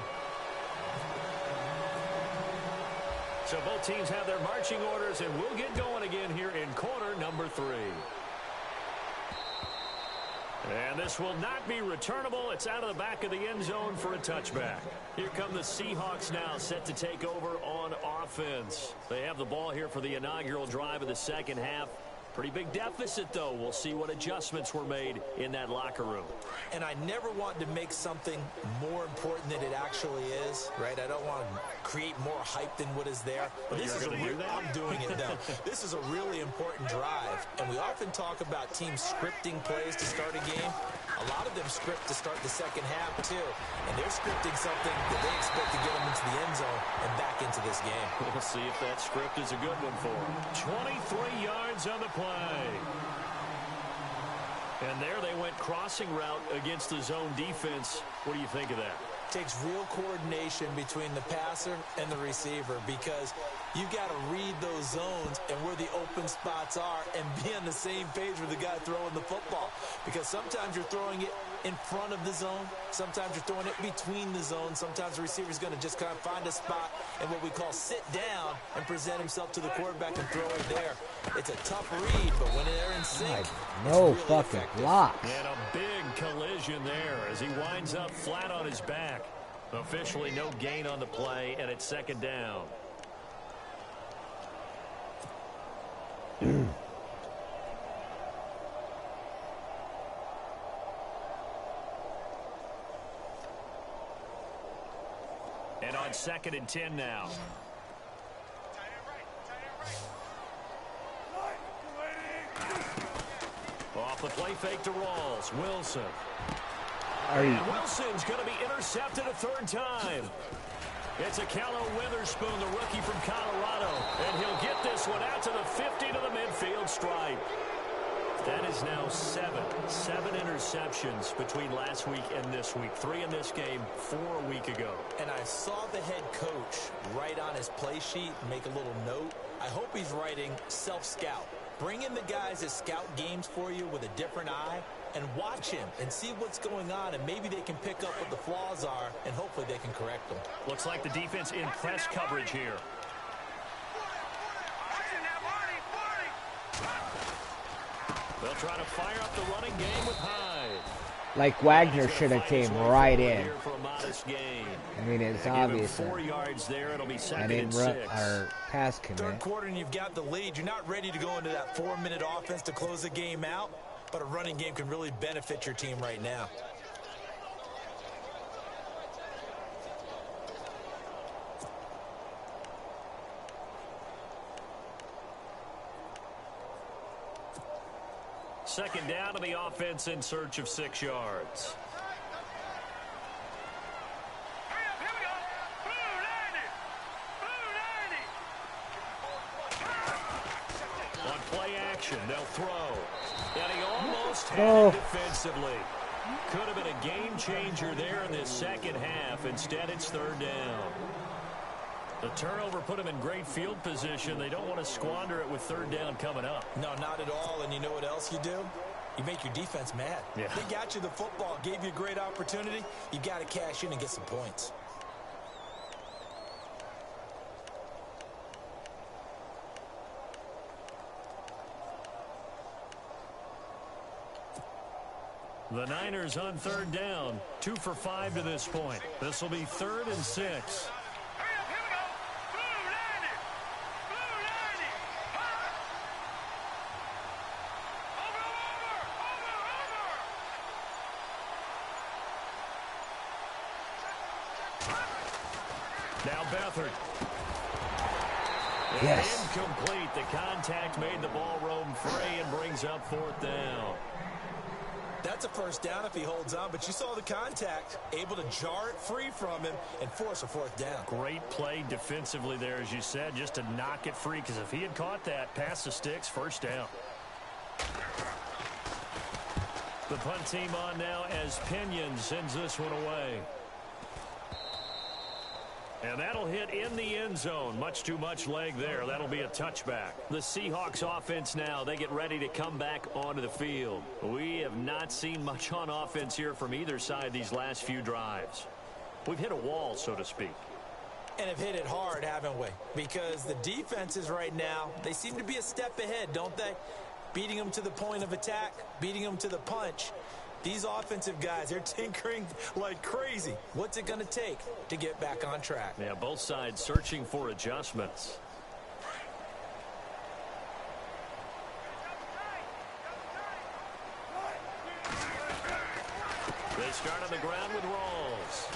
S3: So both teams have their marching orders, and we'll get going again here in quarter number 3. And this will not be returnable. It's out of the back of the end zone for a touchback. Here come the Seahawks now, set to take over on offense. They have the ball here for the inaugural drive of the second half. Pretty big deficit, though. We'll see what adjustments were made in that locker room.
S4: And I never want to make something more important than it actually is, right? I don't want to create more hype than what is there. But this is I'm doing it, though. This is a really important drive. And we often talk about teams scripting plays to start a game. A lot of them script to start the second half, too. And they're scripting something that they expect to get them into the end zone and back into this game.
S3: We'll see if that script is a good one for them. 23 yards on the play. And there they went crossing route against the zone defense. What do you think of that?
S4: Takes real coordination between the passer and the receiver, because you've got to read those zones and where the open spots are and be on the same page with the guy throwing the football. Because sometimes you're throwing it in front of the zone. Sometimes you're throwing it between the zones. Sometimes the receiver's going to just kind of find a spot and what we call sit down and present himself to the quarterback and throw it there. It's a tough read, but when they're in sync,
S1: no
S4: really
S1: fucking
S4: effective.
S1: blocks.
S3: And a big collision there as he winds up flat on his back. Officially no gain on the play, and it's second down. And on 2nd and 10 now. Off the play fake to Rawls. Wilson. And Wilson's going to be intercepted a third time. It's a Callow Witherspoon, the rookie from Colorado. And he'll get this one out to the 50 to the midfield stripe. That is now 7 interceptions between last week and this week. 3 in this game, 4 a week ago.
S4: And I saw the head coach write on his play sheet, make a little note. I hope he's writing self-scout. Bring in the guys that scout games for you with a different eye and watch him and see what's going on, and maybe they can pick up what the flaws are, and hopefully they can correct them.
S3: Looks like the defense in press coverage here. They'll try to fire up the running game with Hyde.
S1: Like Wagner should have came right in.
S3: For a modest gain.
S1: I mean, it's
S3: They give him
S1: obvious.
S3: 4 yards there. It'll be
S1: I
S3: 2nd
S1: didn't
S3: and 6.
S1: our pass
S4: Third
S1: commit.
S4: quarter and you've got the lead. You're not ready to go into that 4-minute offense to close the game out, but a running game can really benefit your team right now.
S3: Second down to the offense in search of 6 yards. On play action, they'll throw. And he almost had it defensively. Could have been a game changer there in this second half. Instead, it's third down. The turnover put them in great field position. They don't want to squander it with third down coming up.
S4: No, not at all. And you know what else you do? You make your defense mad.
S3: Yeah.
S4: They got you the football, gave you a great opportunity. You got to cash in and get some points.
S3: The Niners on third down, 2 for 5 to this point. This will be 3rd and 6. Now Beathard.
S1: Yes.
S3: Incomplete. The contact made the ball roam free and brings up 4th down.
S4: That's a first down if he holds on, but you saw the contact, able to jar it free from him and force a 4th down.
S3: Great play defensively there, as you said, just to knock it free, because if he had caught that, past the sticks, 1st down. The punt team on now as Pinion sends this one away. And that'll hit in the end zone. Much too much leg there. That'll be a touchback. The Seahawks offense now, they get ready to come back onto the field. We have not seen much on offense here from either side these last few drives. We've hit a wall, so to speak.
S4: And have hit it hard, haven't we? Because the defenses right now, they seem to be a step ahead, don't they? Beating them to the point of attack, beating them to the punch. These offensive guys, they're tinkering like crazy. What's it going to take to get back on track?
S3: Yeah, both sides searching for adjustments. They start on the ground with Rawls.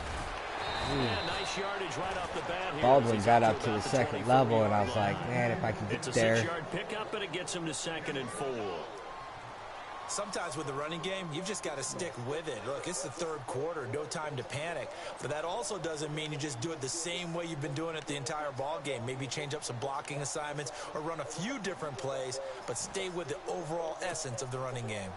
S3: Yeah, nice yardage right off the bat here.
S1: Baldwin got up to the second level, and I was like, man, if I can get there.
S3: It's a 6-yard pickup, and it gets him to 2nd and 4.
S4: Sometimes with the running game, you've just got to stick with it. Look, it's the 3rd quarter, no time to panic. But that also doesn't mean you just do it the same way you've been doing it the entire ball game. Maybe change up some blocking assignments or run a few different plays, but stay with the overall essence of the running game.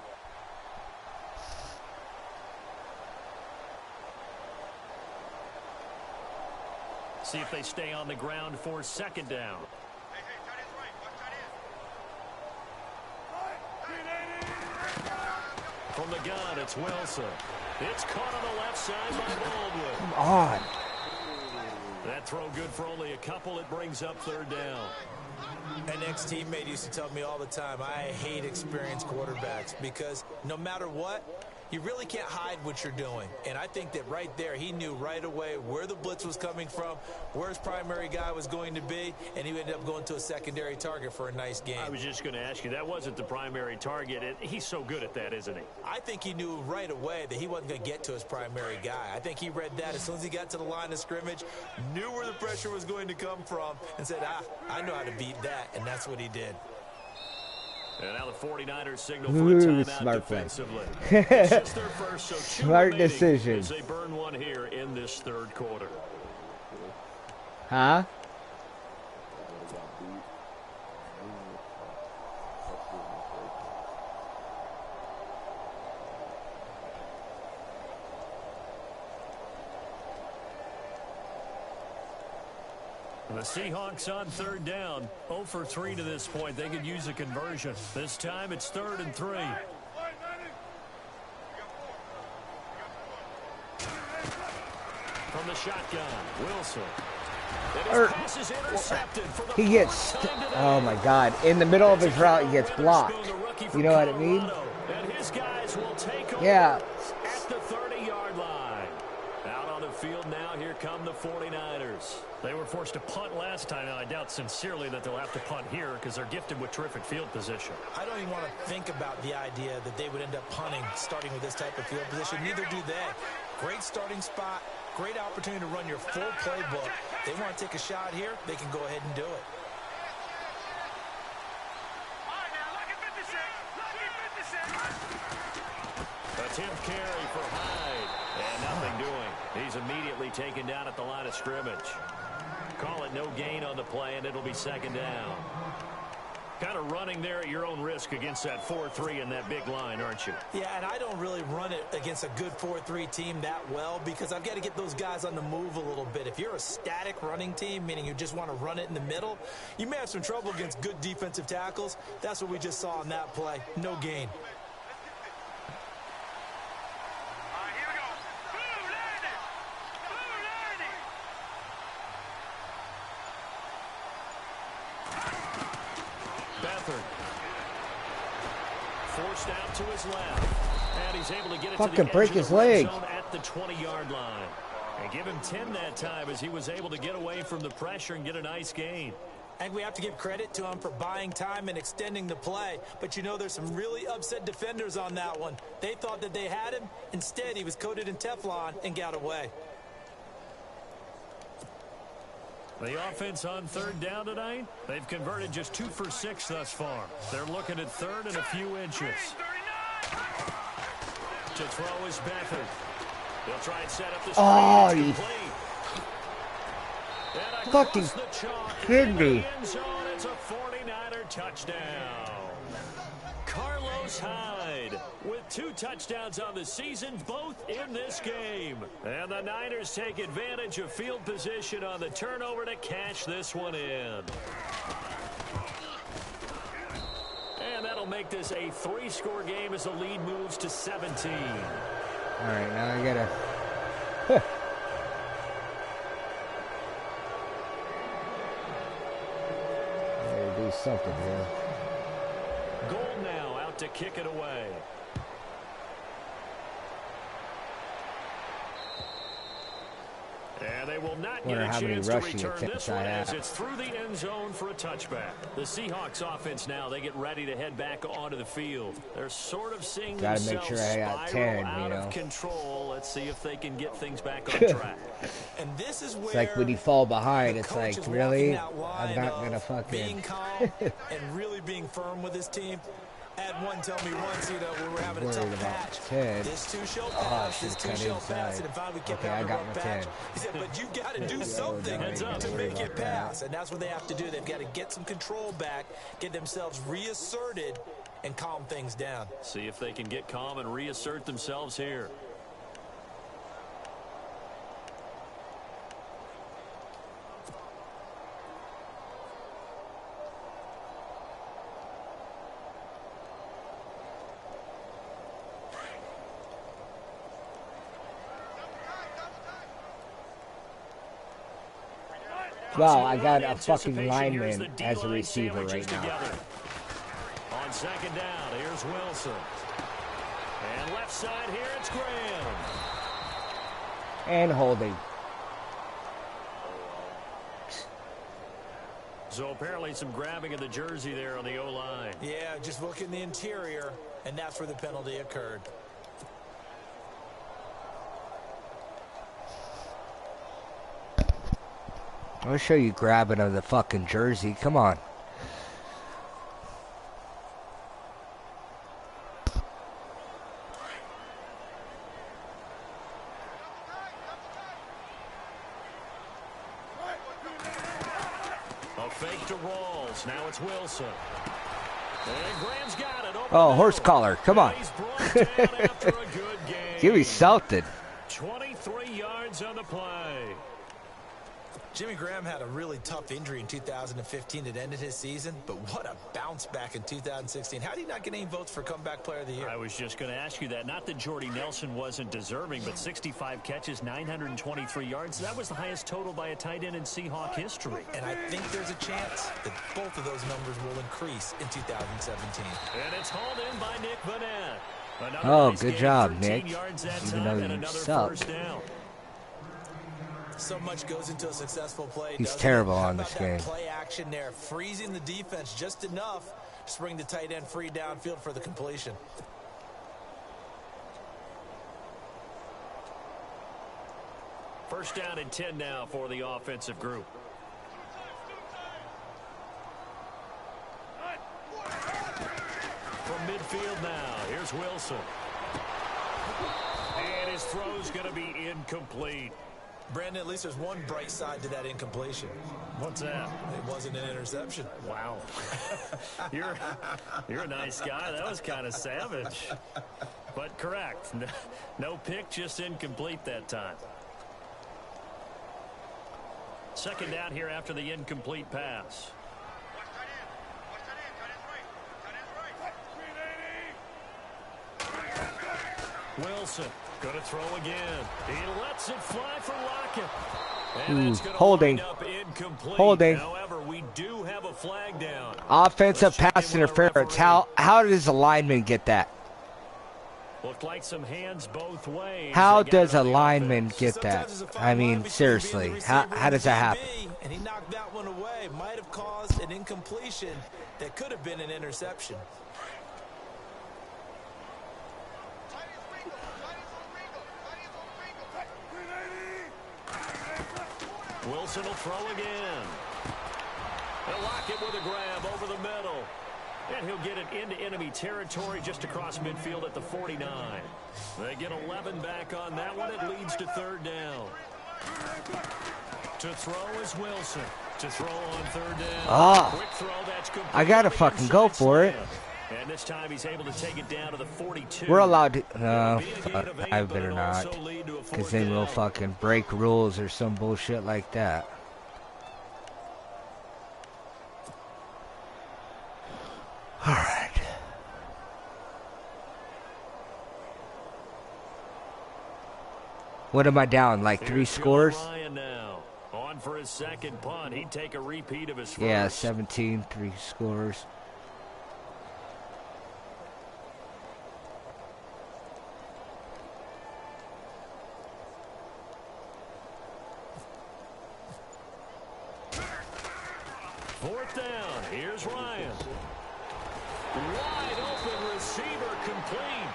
S3: See if they stay on the ground for 2nd down. From the gun, it's Wilson. It's caught on the left side by Baldwin.
S1: Come on.
S3: That throw good for only a couple. It brings up 3rd down.
S4: An ex-teammate used to tell me all the time, I hate experienced quarterbacks because no matter what, you really can't hide what you're doing. And I think that right there, he knew right away where the blitz was coming from, where his primary guy was going to be, and he ended up going to a secondary target for a nice game.
S3: I was just going to ask you, that wasn't the primary target. He's so good at that, isn't he?
S4: I think he knew right away that he wasn't going to get to his primary guy. I think he read that as soon as he got to the line of scrimmage, knew where the pressure was going to come from, and said, I know how to beat that, and that's what he did.
S3: And now the 49ers signal for a timeout
S1: smart
S3: defensively. It's just their first, so
S1: smart decision.
S3: As they burn one here in this 3rd quarter.
S1: Huh?
S3: The Seahawks on 3rd down. 0 for 3 to this point. They could use a conversion. This time it's 3rd and 3. From the shotgun, Wilson. And his pass is intercepted for the
S1: He gets, oh my God, in the middle of his route, he gets blocked. You know what I mean?
S3: And his guys will take over
S1: Yeah.
S3: at the 30-yard line. Out on the field now, here come the 49ers. They were forced to punt last time. Now, I doubt sincerely that they'll have to punt here because they're gifted with terrific field position.
S4: I don't even want to think about the idea that they would end up punting starting with this type of field position. Neither do they. Great starting spot, great opportunity to run your full playbook. They want to take a shot here, they can go ahead and do it.
S3: Attempt carry for Hyde. And nothing doing. He's immediately taken down at the line of scrimmage. Call it no gain on the play, and it'll be 2nd down. Kind of running there at your own risk against that 4-3 and that big line, aren't you?
S4: Yeah, and I don't really run it against a good 4-3 team that well because I've got to get those guys on the move a little bit. If you're a static running team, meaning you just want to run it in the middle, you may have some trouble against good defensive tackles. That's what we just saw on that play. No gain.
S3: Forced out to his left, and he's able to get it
S1: Fucking
S3: to the
S1: break
S3: edge
S1: his
S3: of the red
S1: leg.
S3: zone at the 20-yard line. And give him 10 that time as he was able to get away from the pressure and get a nice gain.
S4: And we have to give credit to him for buying time and extending the play. But, you know, there's some really upset defenders on that one. They thought that they had him. Instead, he was coated in Teflon and got away.
S3: The offense on third down tonight, they've converted just 2 for 6 thus far. They're looking at third and a few inches. To throw is Beathard. They'll try and set up the screen.
S1: Oh,
S3: It's
S1: you
S3: complete.
S1: fucking kidding me.
S3: It's a 49er touchdown. Carlos Hyde with 2 touchdowns on the season, both in this game. And the Niners take advantage of field position on the turnover to cash this one in. And that'll make this a 3-score game as the lead moves to 17.
S1: All right, now I gotta. I gotta do something here.
S3: Goal now out to kick it away. And they will not get
S1: Wonder
S3: a
S1: how many
S3: chance to
S1: rushing
S3: return
S1: attempts
S3: this one
S1: I
S3: as
S1: have.
S3: it's through the end zone for a touchback. The Seahawks offense now, they get ready to head back onto the field. They're sort of seeing
S1: Gotta
S3: themselves
S1: make sure I got
S3: spiral
S1: 10,
S3: out
S1: you know.
S3: of control. Let's see if they can get things back on track.
S4: And this is where
S1: It's like when you fall behind, it's
S4: coach
S1: like,
S4: is
S1: really?
S4: walking that line
S1: I'm not
S4: of
S1: gonna fucking.
S4: being calm and really being firm with his team. Had one tell me once, you know, when we're having a
S1: Worried
S4: tough
S1: about
S4: patch.
S1: 10.
S4: This 2 shall
S1: Oh, I
S4: pass. This
S1: should've
S4: 2
S1: cut
S4: shall
S1: inside.
S4: pass. And finally we kept
S1: Okay, I
S4: having a
S1: got
S4: rough
S1: my
S4: patch.
S1: 10.
S4: He said, but you got to do something
S1: no,
S4: to
S1: don't
S4: make
S1: worry
S4: it
S1: about that.
S4: pass. And that's what they have to do. They've got to get some control back, get themselves reasserted, and calm things down.
S3: See if they can get calm and reassert themselves here.
S1: Wow, I got a fucking lineman as a receiver right now.
S3: On second down, here's Wilson. And left side here, it's Graham.
S1: And holding.
S3: So apparently some grabbing of the jersey there on the O-line.
S4: Yeah, just look in the interior, and that's where the penalty occurred.
S1: I'll show you grabbing of the fucking jersey. Come on.
S3: A fake to Rawls. Now it's Wilson. And Graham's got it.
S1: Oh, horse collar. Come on.
S3: He's brought down after a good game.
S1: Give me something.
S3: 23 yards on the play.
S4: Jimmy Graham had a really tough injury in 2015 that ended his season, but what a bounce back in 2016. How did he not get any votes for Comeback Player of the Year?
S3: I was just going to ask you that. Not that Jordy Nelson wasn't deserving, but 65 catches, 923 yards. That was the highest total by a tight end in Seahawk history.
S4: And I think there's a chance that both of those numbers will increase in 2017.
S3: And it's hauled in by Nick Vanette. Another
S1: Oh,
S3: nice
S1: good
S3: game,
S1: job,
S3: 13
S1: Nick.
S3: yards that
S1: Even
S3: time,
S1: though
S3: and
S1: you
S3: another
S1: suck.
S3: first down.
S4: So much goes into a successful play.
S1: He's
S4: doesn't
S1: terrible
S4: it? How
S1: on
S4: about
S1: this
S4: that
S1: game.
S4: Play action there, freezing the defense just enough to bring the tight end free downfield for the completion.
S3: First down and 10 now for the offensive group. From midfield now, here's Wilson. And his throw's going to be incomplete.
S4: Brandon, at least there's one bright side to that incompletion.
S3: What's that?
S4: It wasn't an interception.
S3: Wow. You're a nice guy. That was kind of savage. But correct. No pick, just incomplete that time. Second down here after the incomplete pass. Wilson going to throw again. He lets it fly for Lockett. And it's gonna
S1: holding.
S3: wind up incomplete.
S1: Holding.
S3: However, we do have a flag down.
S1: Offensive
S3: Let's check
S1: pass
S3: in with the
S1: interference.
S3: referee.
S1: How does a lineman get that?
S3: Looked like some hands both ways.
S1: How
S3: They got
S1: does
S3: it
S1: a
S3: on the
S1: lineman
S3: offense.
S1: get that?
S4: Sometimes there's a fine
S1: I
S4: line
S1: mean,
S4: between
S1: seriously,
S4: being the
S1: how
S4: receiver
S1: does that
S4: and
S1: happen?
S4: QB, and he knocked that one away. Might have caused an incompletion that could have been an interception.
S3: Wilson will throw again. They'll lock it with a grab over the middle. And he'll get it into enemy territory just across midfield at the 49. They get 11 back on that one. It leads to third down. To throw is Wilson. To throw on third down.
S1: Oh,
S3: Quick throw, that's
S1: I gotta fucking go for it.
S3: And this time he's able to take it down to the 42.
S1: We're allowed to. I better not. Because they will fucking break rules or some bullshit like that. Alright. What am I down? Like 3 scores?
S3: On for his second punt. He'd take a repeat of his first.
S1: Yeah, 17, 3 scores.
S3: Fourth down. Here's Ryan. Wide open receiver complete.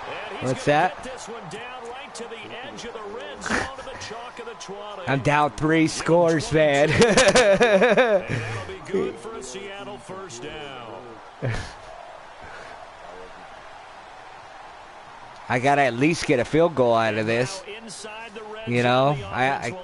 S3: And he's
S1: What's that?
S3: Get this one down right to the edge of the red zone of the chalk of the 20.
S1: I'm down 3 scores, man.
S3: And that'll be good for a Seattle first down.
S1: I gotta at least get a field goal out of this. You know, I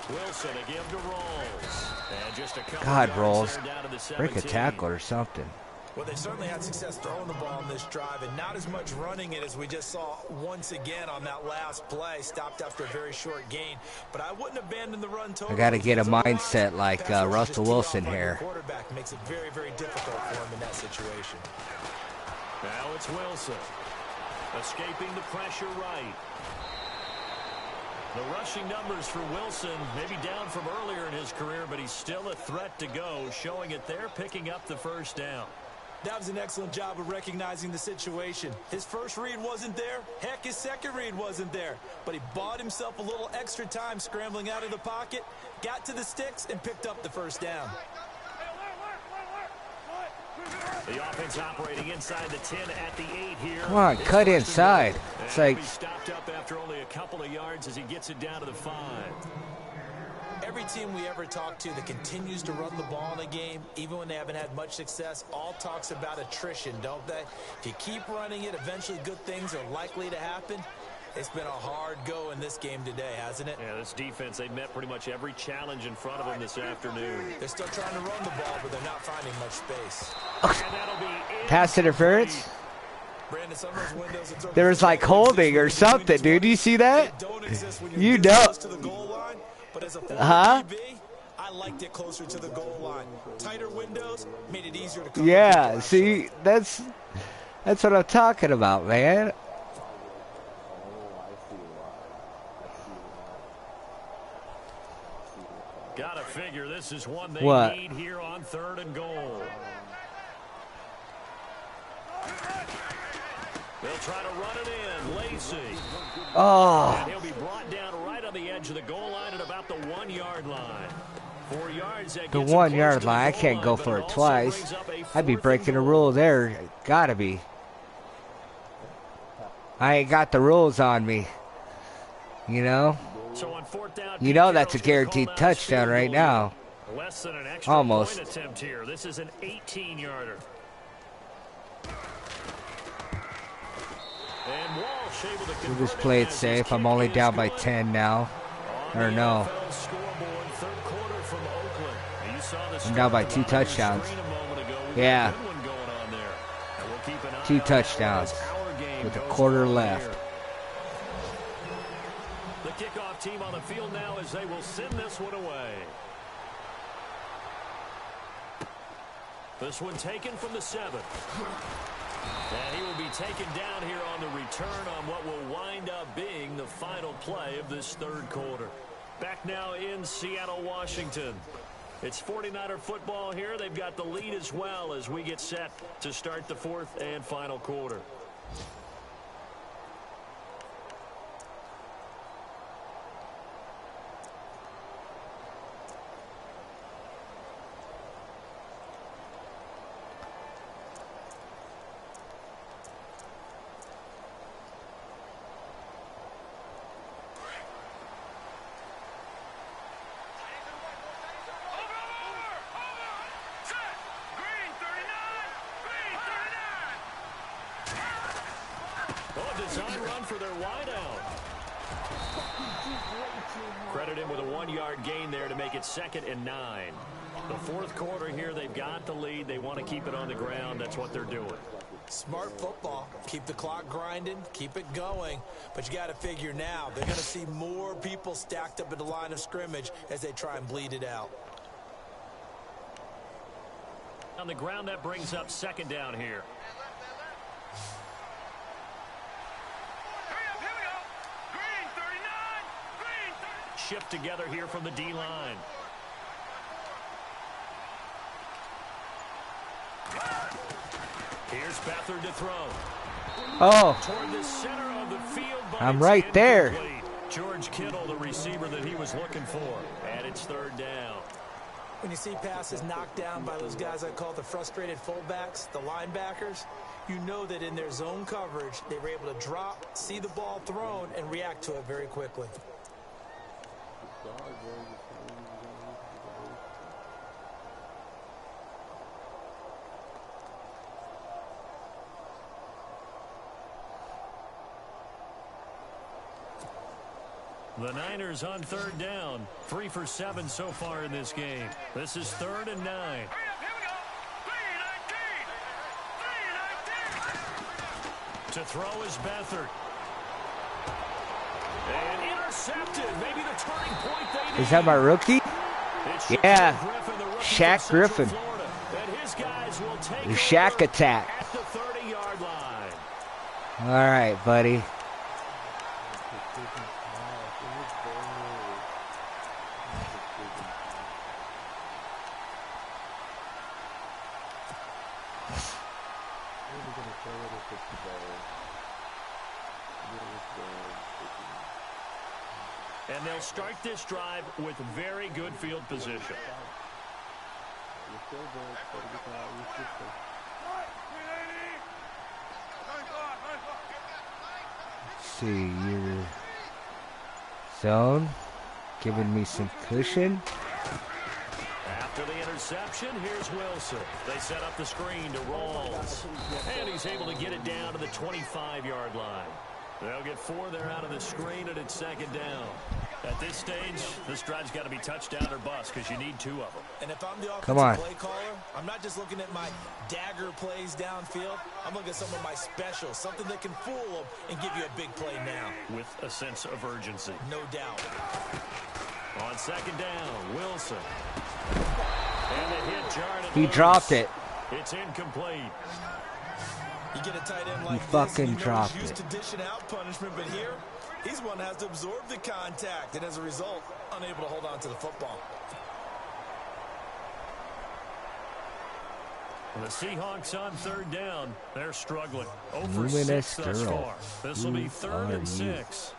S3: Wilson to give to Rolls. And just a couple
S1: God,
S3: yards
S1: Rolls.
S3: there down to the
S1: Break a
S3: 17.
S1: tackle or something.
S4: Well, they certainly had success throwing the ball in this drive, and not as much running it as we just saw once again on that last play. Stopped after a very short gain, but I wouldn't abandon the run totally.
S1: I got to get a mindset like Russell Wilson here.
S4: Quarterback makes it very, very difficult for him in that situation.
S3: Now it's Wilson. Escaping the pressure right. The rushing numbers for Wilson maybe down from earlier in his career, but he's still a threat to go, showing it there, picking up the first down.
S4: That was an excellent job of recognizing the situation. His first read wasn't there. Heck, his second read wasn't there. But he bought himself a little extra time scrambling out of the pocket, got to the sticks, and picked up the first down.
S3: The offense operating inside the 10 at the 8 here.
S1: Come on, cut inside. It's like
S3: he stopped up after only a couple of yards as he gets it down to the 5.
S4: Every team we ever talk to that continues to run the ball in a game, even when they haven't had much success, all talks about attrition, don't they? If you keep running it, eventually good things are likely to happen. It's been a hard go in this game today, hasn't it?
S3: Yeah, this defense, they met pretty much every challenge in front of them this afternoon.
S4: They're still trying to run the ball, but they're not finding much space.
S3: And that'll be
S1: pass interference.
S4: Brandon, some of those windows
S1: There was like holding or something, dude. You see that? You know.
S4: But as a I liked it closer to the goal line. Tighter windows made it easier to cover.
S1: Yeah, see, that's what I'm talking about, man.
S3: Gotta figure this is one they
S1: What?
S3: need here on 3rd and goal. They'll try to run it in. Lacey.
S1: Oh.
S3: And he'll be brought down right on the edge of the goal line at about the 1-yard line. 4 yards. That
S1: The
S3: gets
S1: 1
S3: him
S1: yard
S3: close to
S1: line. I
S3: the
S1: can't
S3: goal
S1: go
S3: line,
S1: for
S3: but
S1: it
S3: also
S1: twice.
S3: brings up a
S1: I'd be
S3: 4th and
S1: breaking a
S3: goal.
S1: rule there. Gotta be. I ain't got the rules on me. You know?
S3: So on 4th down,
S1: You know
S3: Pete
S1: that's a
S3: Carroll's gonna
S1: guaranteed
S3: call down his
S1: touchdown
S3: field
S1: right
S3: goal
S1: now.
S3: here. Less than an extra
S1: Almost.
S3: point attempt here. This is an 18-yarder. And Walsh able to
S1: We'll
S3: convert
S1: just play it
S3: as his
S1: safe. I'm
S3: kick
S1: only
S3: is
S1: down by
S3: good.
S1: 10 now.
S3: On
S1: Or
S3: the
S1: no.
S3: NFL scoreboard, 3rd quarter from Oakland. And you saw the
S1: I'm down by
S3: start
S1: 2
S3: of the line
S1: touchdowns.
S3: screen a moment ago. We got
S1: Yeah.
S3: a good one going on there. And we'll keep an eye
S1: 2
S3: on that
S1: touchdowns
S3: as our game
S1: with a
S3: goes
S1: quarter
S3: on
S1: left.
S3: here. The kickoff team on the field now as they will send this one away. This one taken from the 7. And he will be taken down here on the return on what will wind up being the final play of this 3rd quarter. Back now in Seattle, Washington. It's 49er football here. They've got the lead as well as we get set to start the 4th and final quarter. design run for their wideout. Credit him with a 1-yard gain there to make it 2nd and 9. The fourth quarter here, they've got the lead. They want to keep it on the ground. That's what they're doing.
S4: Smart football. Keep the clock grinding. Keep it going. But you got to figure now, they're going to see more people stacked up at the line of scrimmage as they try and bleed it out.
S3: On the ground, that brings up 2nd down here. Shift together here from the D-line. Here's Beathard to throw.
S1: Oh,
S3: Toward the center of the field, but
S1: I'm
S3: it's
S1: right there.
S3: incomplete. George Kittle, the receiver that he was looking for. And it's 3rd down.
S4: When you see passes knocked down by those guys I call the frustrated fullbacks, the linebackers, you know that in their zone coverage, they were able to drop, see the ball thrown, and react to it very quickly.
S3: The Niners on 3rd down. 3 for 7 so far in this game. This is 3rd and 9. To throw is Beathard. And intercepted. Maybe the turning point they need.
S1: is that my rookie?
S3: It's
S1: Yeah,
S3: Griffin, the rookie
S1: Shaq
S3: from Central
S1: Griffin.
S3: Florida. And his guys will take
S1: The Shaq
S3: over
S1: attack.
S3: at the 30-yard line.
S1: All right, buddy.
S3: And they'll start this drive with very good field position.
S1: See your zone, giving me some cushion.
S3: After the interception, here's Wilson. They set up the screen to Rawls. And he's able to get it down to the 25-yard line. They'll get 4 there out of the screen, and it's 2nd down. At this stage, this drive's got to be touchdown or bust because you need 2 of them.
S4: And if I'm the
S1: Come on.
S4: offensive play caller, I'm not just looking at my dagger plays downfield. I'm looking at some of my specials, something that can fool them and give you a big play now.
S3: With a sense of urgency.
S4: No doubt.
S3: On 2nd down, Wilson. And the hit jarred it
S1: He
S3: loose.
S1: dropped it.
S3: It's incomplete.
S4: You get a tight end like
S1: fucking
S4: this, you know
S1: dropped
S4: he's used
S1: it.
S4: to dishing out punishment, but here, he's one that has to absorb the contact, and as a result, unable to hold on to the football.
S3: The Seahawks on 3rd down. They're struggling. 0 for
S1: Luminous
S3: 6 thus
S1: girl.
S3: far. This will be
S1: Who
S3: 3rd
S1: are
S3: and
S1: you?
S3: 6.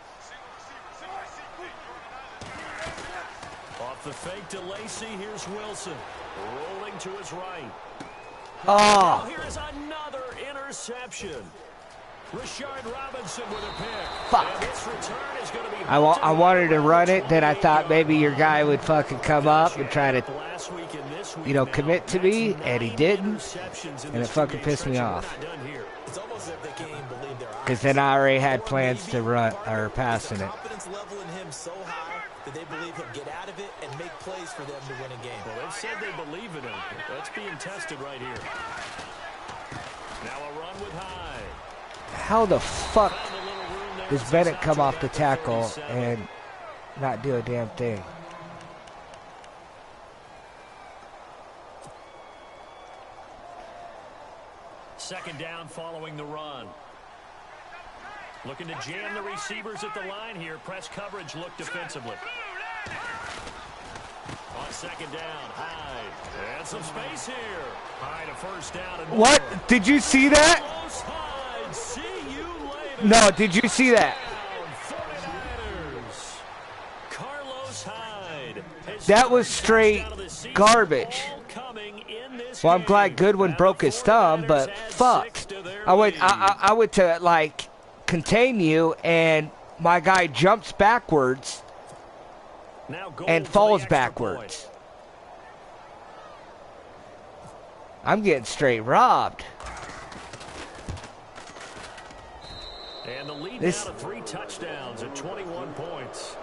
S3: Off the fake to Lacey, here's Wilson. Rolling to his right. Now
S1: Oh,
S3: here is another interception. Rashard Robinson with a pick.
S1: Fuck.
S3: And this return is going to be
S1: I wanted to run it, then I thought maybe your guy would fucking come up and try to,
S3: last week and this week
S1: you know,
S3: now.
S1: commit to me,
S3: That's
S1: and he
S3: 9
S1: didn't,
S3: interceptions in
S1: and it
S3: this
S1: fucking
S3: two-game
S1: pissed me
S3: stretch, and
S1: off.
S3: we're not done here.
S4: It's almost as if they can't even believe their eyes.
S1: because then I already had plans to run or passing
S4: The
S1: it.
S4: confidence level in him so high that they believe he'll get out of it and make plays for them to win a game.
S3: Well, they've said they believe in him. That's being tested right here. Now a run with Hyde.
S1: How the fuck
S3: Found a little room there.
S1: does
S3: It's
S1: Bennett
S3: out
S1: come
S3: to
S1: off the
S3: about
S1: tackle
S3: 37.
S1: and not do a damn thing?
S3: Second down following the run. Looking to jam the receivers at the line here. Press coverage look defensively. On 2nd down, Hyde. And some space here. Hyde a first down. And
S1: What?
S3: more.
S1: Did you see that?
S3: Carlos Hyde, see you later.
S1: No, did you see that?
S3: Down, 49ers. Carlos Hyde. His
S1: That was
S3: first
S1: straight
S3: touchdown of the season,
S1: garbage.
S3: all coming in this
S1: Well, I'm
S3: game.
S1: glad Goodwin
S3: And
S1: broke
S3: the
S1: his thumb,
S3: 49ers
S1: but
S3: add
S1: fuck.
S3: 6 to their
S1: I went
S3: lead.
S1: I went to like contain you, and my guy jumps backwards
S3: Now goal
S1: and
S3: for the
S1: falls
S3: extra
S1: backwards.
S3: point.
S1: I'm getting straight robbed.
S3: And And the lead now to 3 touchdowns at 21 points.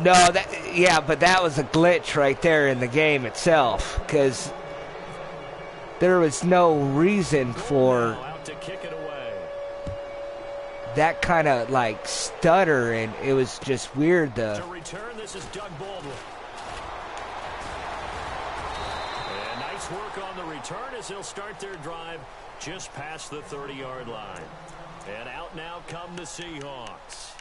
S1: No, but that was a glitch right there in the game itself, because there was no reason for that kind of like stutter, and it was just weird.
S3: To return, this is Doug Baldwin. And nice work on the return as he'll start their drive just past the 30-yard line. And out now come the Seahawks.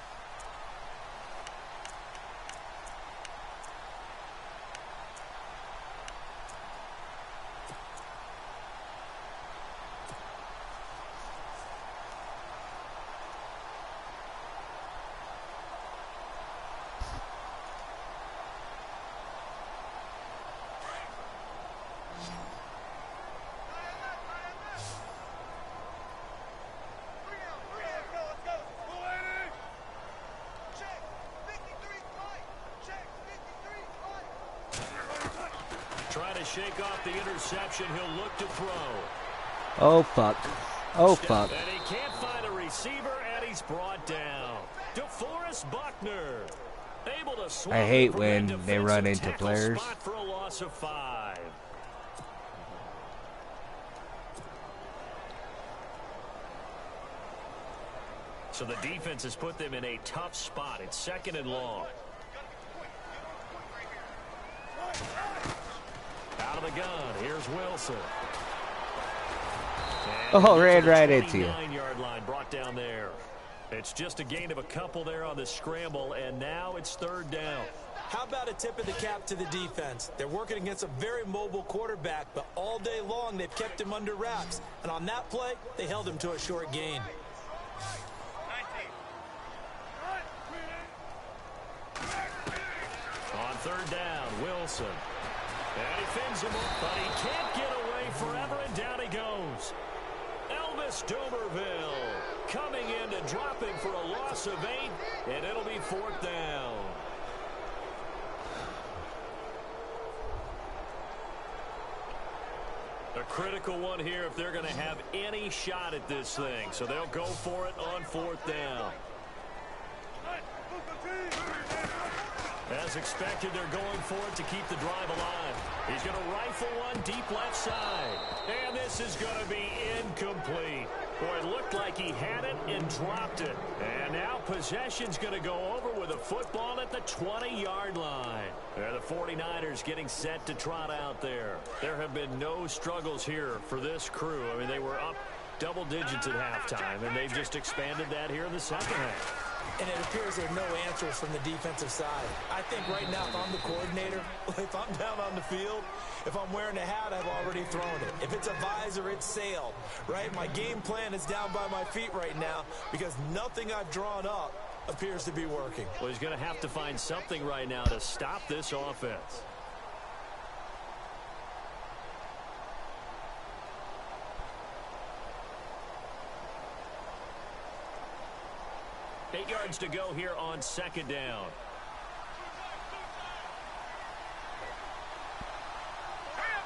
S3: Trying to shake off the interception. He'll look to throw.
S1: Oh, fuck. Oh, fuck.
S3: And he can't find a receiver, and he's brought down. DeForest Buckner. Able to
S1: I hate when they run into players.
S3: For a loss of 5. So the defense has put them in a tough spot. It's 2nd and long. Out of the gun, here's Wilson.
S1: Oh, ran right into you.
S3: 29-yard line brought down there. It's just a gain of a couple there on the scramble, and now it's 3rd down.
S4: How about a tip of the cap to the defense? They're working against a very mobile quarterback, but all day long they've kept him under wraps. And on that play, they held him to a short gain.
S3: On 3rd down, Wilson. And he fins him up, but he can't get away forever, and down he goes. Elvis Dumerville coming in to drop him for a loss of 8, and it'll be 4th down. A critical one here if they're going to have any shot at this thing, so they'll go for it on 4th down. As expected, they're going for it to keep the drive alive. He's going to rifle one deep left side. And this is going to be incomplete. Boy, it looked like he had it and dropped it. And now possession's going to go over with a football at the 20-yard line. The 49ers getting set to trot out there. There have been no struggles here for this crew. I mean, they were up double digits at halftime, and they've just expanded that here in the second half.
S4: And it appears there are no answers from the defensive side. I think right now, if I'm the coordinator, if I'm down on the field, if I'm wearing a hat, I've already thrown it. If it's a visor, it's sailed, right? My game plan is down by my feet right now because nothing I've drawn up appears to be working.
S3: Well, he's going to have to find something right now to stop this offense. Eight yards to go here on 2nd down.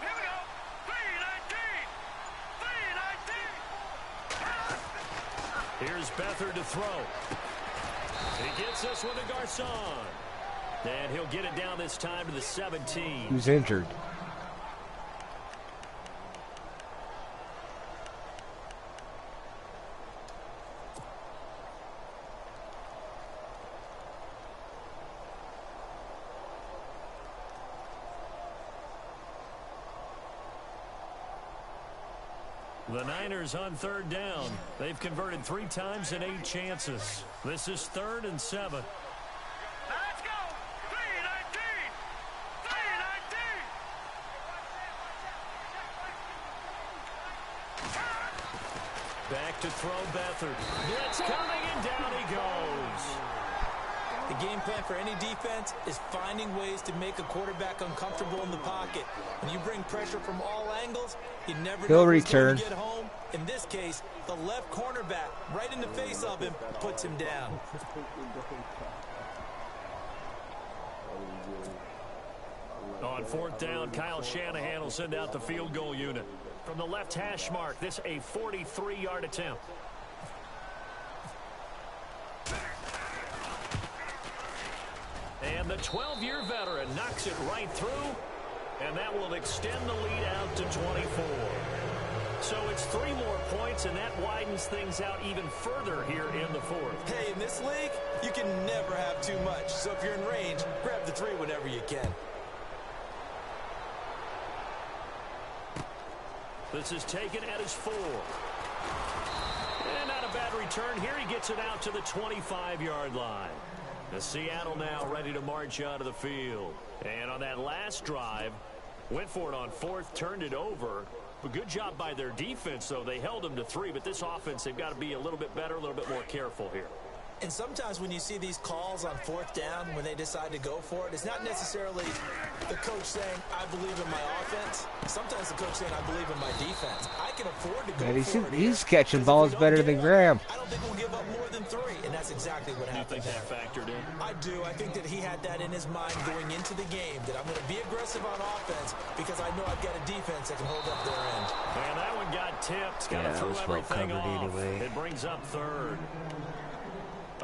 S5: Here we go. 3-19.
S3: Here's Beathard to throw. He gets this one to Garcon. And he'll get it down this time to the 17.
S1: Who's injured?
S3: The Niners on 3rd down. They've converted 3 times in 8 chances. This is 3rd and 7.
S5: Let's go. 3-19. 3-19.
S3: Back to throw Beathard. Blitz coming, and down he goes.
S4: The game plan for any defense is finding ways to make a quarterback uncomfortable in the pocket. When you bring pressure from all angles, you never know who's going to get home. In this case, the left cornerback right in the face of him puts him down.
S3: On 4th down, Kyle Shanahan will send out the field goal unit. From the left hash mark, this a 43-yard attempt. And the 12-year veteran knocks it right through, and that will extend the lead out to 24. So it's 3 more points, and that widens things out even further here in the fourth.
S4: Hey, in this league, you can never have too much. So if you're in range, grab the 3 whenever you can.
S3: This is taken at his 4. And not a bad return here. He gets it out to the 25-yard line. The Seattle now ready to march out of the field. And on that last drive, went for it on 4th, turned it over. But good job by their defense, though. They held them to 3, but this offense, they've got to be a little bit better, a little bit more careful here.
S4: And sometimes when you see these calls on 4th down, when they decide to go for it, it's not necessarily the coach saying, I believe in my offense. Sometimes the coach saying, I believe in my defense. I can afford to go for it.
S1: He's catching balls better than Graham.
S4: I don't think we'll give up more than 3, and that's exactly what happened.
S3: You think that factored in?
S4: I do. I think that he had that in his mind going into the game, that I'm going to be aggressive on offense because I know I've got a defense that can hold up their end.
S3: And that one got tipped. Kind of threw everything off. Anyway. It brings up 3rd.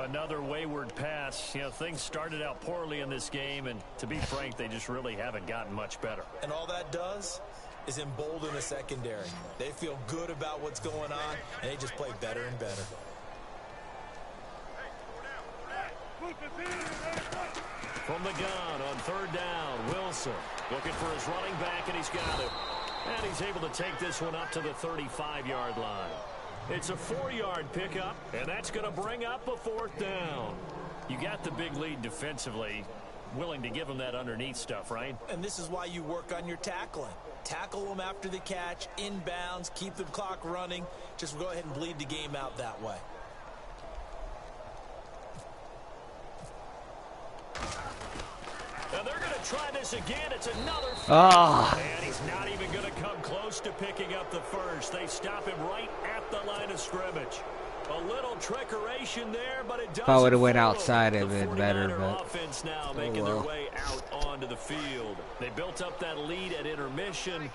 S3: Another wayward pass. You know, things started out poorly in this game, and to be frank, they just really haven't gotten much better.
S4: And all that does is embolden the secondary. They feel good about what's going on, and they just play better and better.
S3: From the gun on 3rd down, Wilson looking for his running back, and he's got it. And he's able to take this one up to the 35-yard line. It's a 4-yard pickup, and that's going to bring up a 4th down. You got the big lead defensively, willing to give them that underneath stuff, right?
S4: And this is why you work on your tackling. Tackle them after the catch, inbounds, keep the clock running. Just go ahead and bleed the game out that way.
S3: And they're going to try this again. It's another and he's not even going to come close to picking up the first. They stop him right at the line of scrimmage. A little trickeration there, but it doesn't.
S1: If I would have went outside, it would have been better. But
S3: offense now making their way out onto the field. They built up that lead at intermission,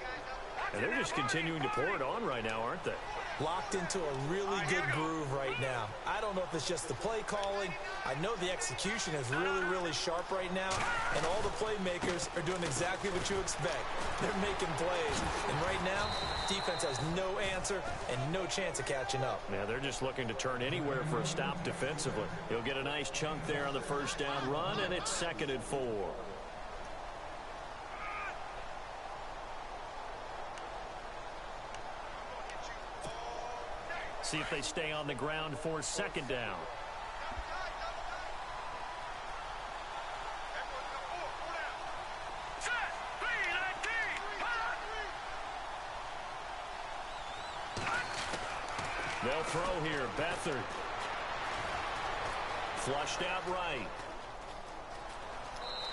S3: and they're just continuing to pour it on right now, aren't they?
S4: Locked into a really good groove right now. I don't know if it's just the play calling. I know the execution is really, really sharp right now, and all the playmakers are doing exactly what you expect. They're making plays, and right now, defense has no answer and no chance of catching up.
S3: Yeah, they're just looking to turn anywhere for a stop defensively. He'll get a nice chunk there on the 1st down run, and it's 2nd and 4. See if they stay on the ground for 2nd down. They'll throw here. Beathard. Flushed out right.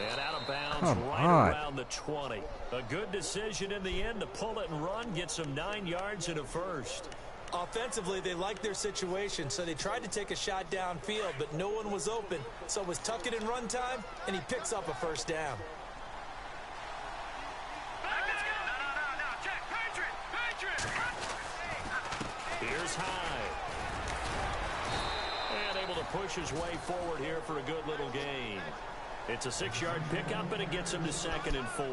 S3: And out of bounds around the 20. A good decision in the end to pull it and run. Get some 9 yards and a first.
S4: Offensively, they liked their situation, so they tried to take a shot downfield, but no one was open. So it was tuck it and run time, and he picks up a 1st down.
S3: Here's Hyde. And able to push his way forward here for a good little gain. It's a 6-yard pickup, and it gets him to 2nd and 4.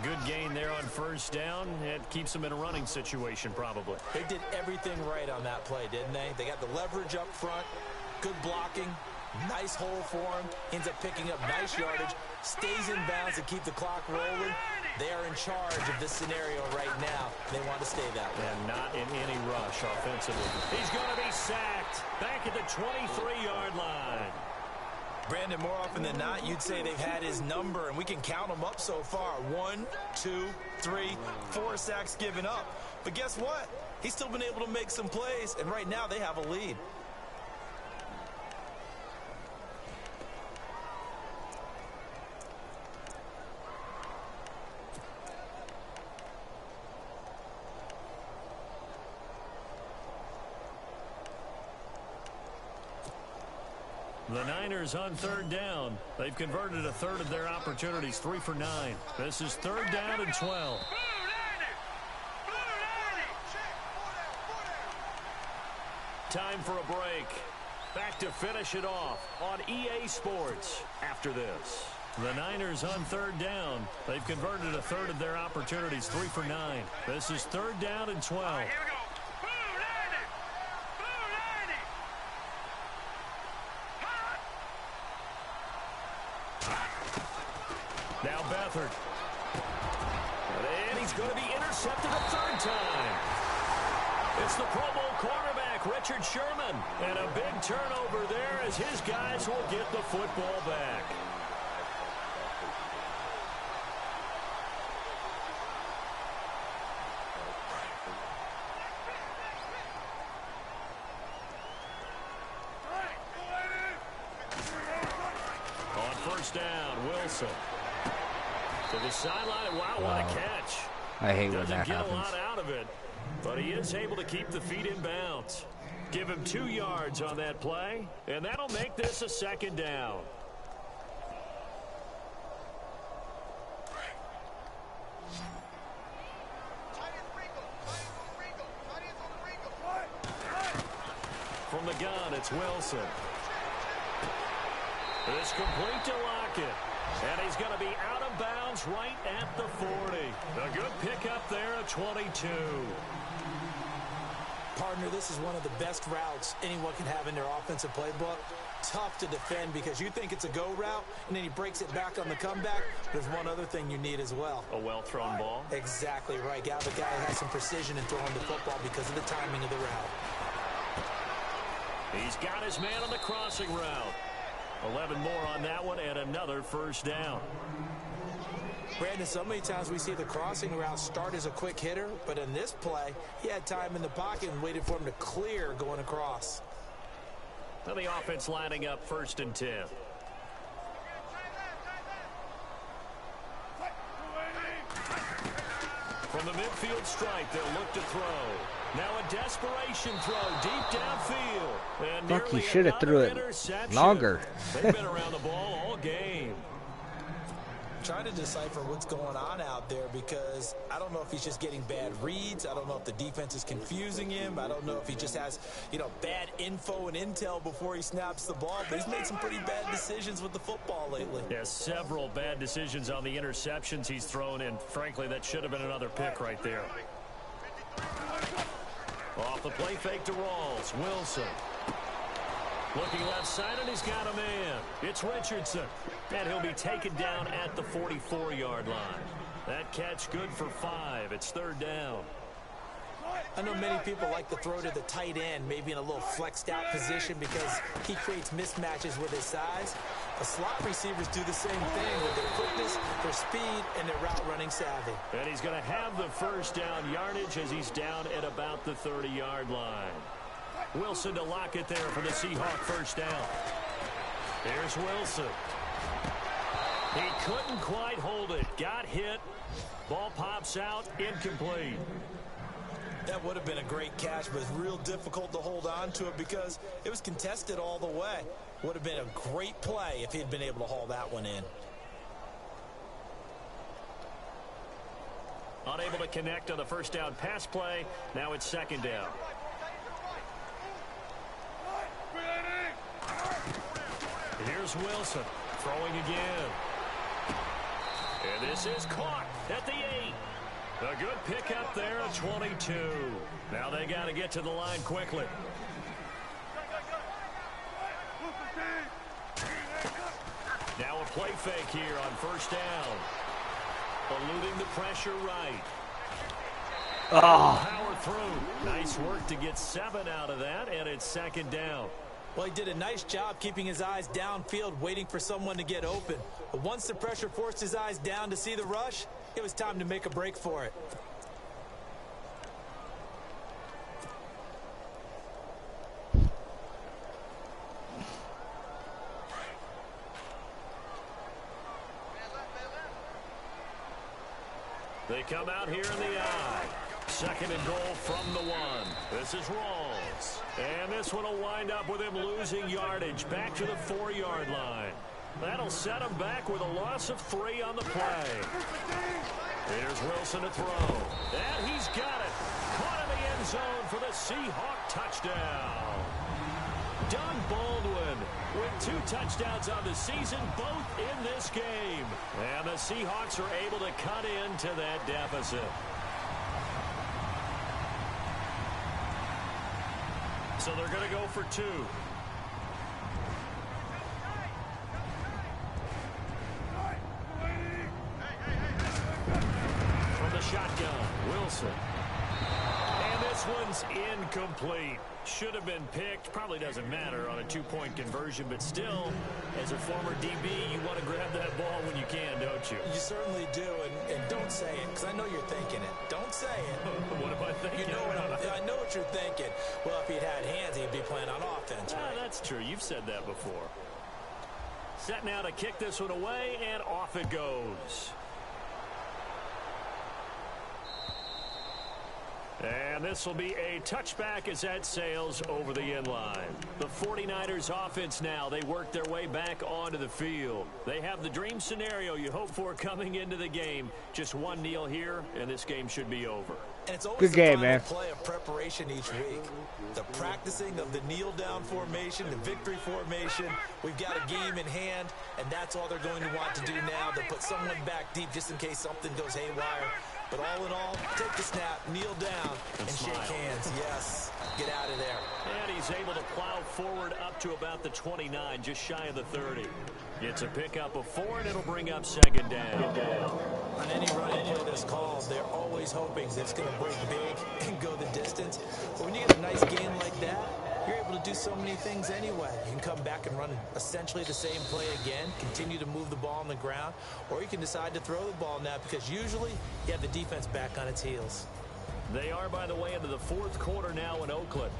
S3: Good gain there on 1st down. It keeps them in a running situation, probably.
S4: They did everything right on that play, didn't they? They got the leverage up front, good blocking, nice hole for him, ends up picking up nice yardage, stays in bounds to keep the clock rolling. They are in charge of this scenario right now. They want to stay that way.
S3: And not in any rush offensively. He's going to be sacked back at the 23-yard line.
S4: Brandon, more often than not, you'd say they've had his number, and we can count them up so far. 1, 2, 3, 4 sacks given up. But guess what? He's still been able to make some plays, and right now they have a lead.
S3: The Niners on 3rd down. They've converted a 1/3 of their opportunities, 3 for 9. This is 3rd down and 12. Time for a break. Back to finish it off on EA Sports after this. The Niners on third down. They've converted a third of their opportunities, 3 for 9. This is third down and 12.
S5: Here we go. Blue 90. Blue 90.
S3: Now Beathard. And he's going to be intercepted a third time. It's the Pro Bowl quarterback, Richard Sherman. And a big turnover there as his guys will get the football back. Down, Wilson to the sideline. Wow, what a catch.
S1: I hate when
S3: Doesn't
S1: that
S3: get
S1: happens.
S3: a lot out of it, but he is able to keep the feet in bounds. Give him 2 yards on that play, and that'll make this a second down. From the gun, it's Wilson. It's complete to Lockett. And he's going to be out of bounds right at the 40. A good pickup there at 22.
S4: Partner, this is one of the best routes anyone can have in their offensive playbook. Tough to defend because you think it's a go route, and then he breaks it back on the comeback. There's one other thing you need as well.
S3: A well-thrown ball.
S4: Exactly right. Got the guy who has some precision in throwing the football because of the timing of the route.
S3: He's got his man on the crossing route. 11 more on that one and another first down.
S4: Brandon, so many times we see the crossing route start as a quick hitter, but in this play, he had time in the pocket and waited for him to clear going across.
S3: Now the offense lining up 1st and 10. From the midfield stripe, they'll look to throw. Now a desperation throw deep downfield. And
S1: Fuck, he
S3: nearly
S1: should have threw it
S3: interception.
S1: longer.
S3: They've been around the ball all game.
S4: Trying to decipher what's going on out there because I don't know if he's just getting bad reads. I don't know if the defense is confusing him. I don't know if he just has, bad info and intel before he snaps the ball. But he's made some pretty bad decisions with the football lately.
S3: Yeah, several bad decisions on the interceptions he's thrown, and frankly, that should have been another pick right there. Off the play fake to Rawls. Wilson. Looking left side, and he's got a man. It's Richardson. And he'll be taken down at the 44-yard line. That catch good for 5. It's third down.
S4: I know many people like to throw to the tight end, maybe in a little flexed out position because he creates mismatches with his size. The slot receivers do the same thing with their quickness, their speed, and their route running savvy.
S3: And he's going to have the first down yardage as he's down at about the 30-yard line. Wilson to lock it there for the Seahawk first down. There's Wilson. He couldn't quite hold it. Got hit. Ball pops out. Incomplete.
S4: That would have been a great catch, but it's real difficult to hold on to it because it was contested all the way. Would have been a great play if he had been able to haul that one in.
S3: Unable to connect on the first down pass play. Now it's second down. Here's Wilson throwing again. And this is caught at the 8. A good pickup there at 22. Now they got to get to the line quickly. Now a play fake here on first down. Eluding the pressure right. Power through. Nice work to get 7 out of that, and it's second down.
S4: Well, he did a nice job keeping his eyes downfield, waiting for someone to get open. But once the pressure forced his eyes down to see the rush, it was time to make a break for it.
S3: They come out here in the I. Second and goal from the 1. This is Rawls. And this one will wind up with him losing yardage back to the 4-yard line. That'll set him back with a loss of 3 on the play. Here's Wilson to throw. And he's got it. Caught in the end zone for the Seahawk touchdown. Doug Baldwin with 2 touchdowns on the season, both in this game. And the Seahawks are able to cut into that deficit. So they're going to go for 2. From the shotgun, Wilson. And this one's incomplete. Should have been picked. Probably doesn't matter on a 2-point conversion, but still, as a former DB, you want to grab that ball when you can, don't you?
S4: You certainly do, and don't say it, because I know you're thinking it. Don't say it.
S3: What am I thinking?
S4: You know I know what you're thinking. Well, if he'd had hands, he'd be playing on offense, right?
S3: That's true. You've said that before. Set now to kick this one away, and off it goes. And this will be a touchback as that sails over the end line. The 49ers offense now, they work their way back onto the field. They have the dream scenario you hope for coming into the game. Just one kneel here, and this game should be over.
S4: And it's always
S1: good game,
S4: the
S1: man.
S4: Play of preparation each week. The practicing of the kneel-down formation, the victory formation. We've got a game in hand, and that's all they're going to want to do now. To put someone back deep just in case something goes haywire. But all in all, take the snap, kneel down, and shake hands. Yes, get out of there.
S3: And he's able to plow forward up to about the 29, just shy of the 30. It's a pickup of 4, and it'll bring up 2nd down.
S4: On any running play that's called, they're always hoping that it's going to break big and go the distance. But when you get a nice gain like that, you're able to do so many things anyway. You can come back and run essentially the same play again, continue to move the ball on the ground, or you can decide to throw the ball now because usually you have the defense back on its heels.
S3: They are, by the way, into the 4th quarter now in Oakland.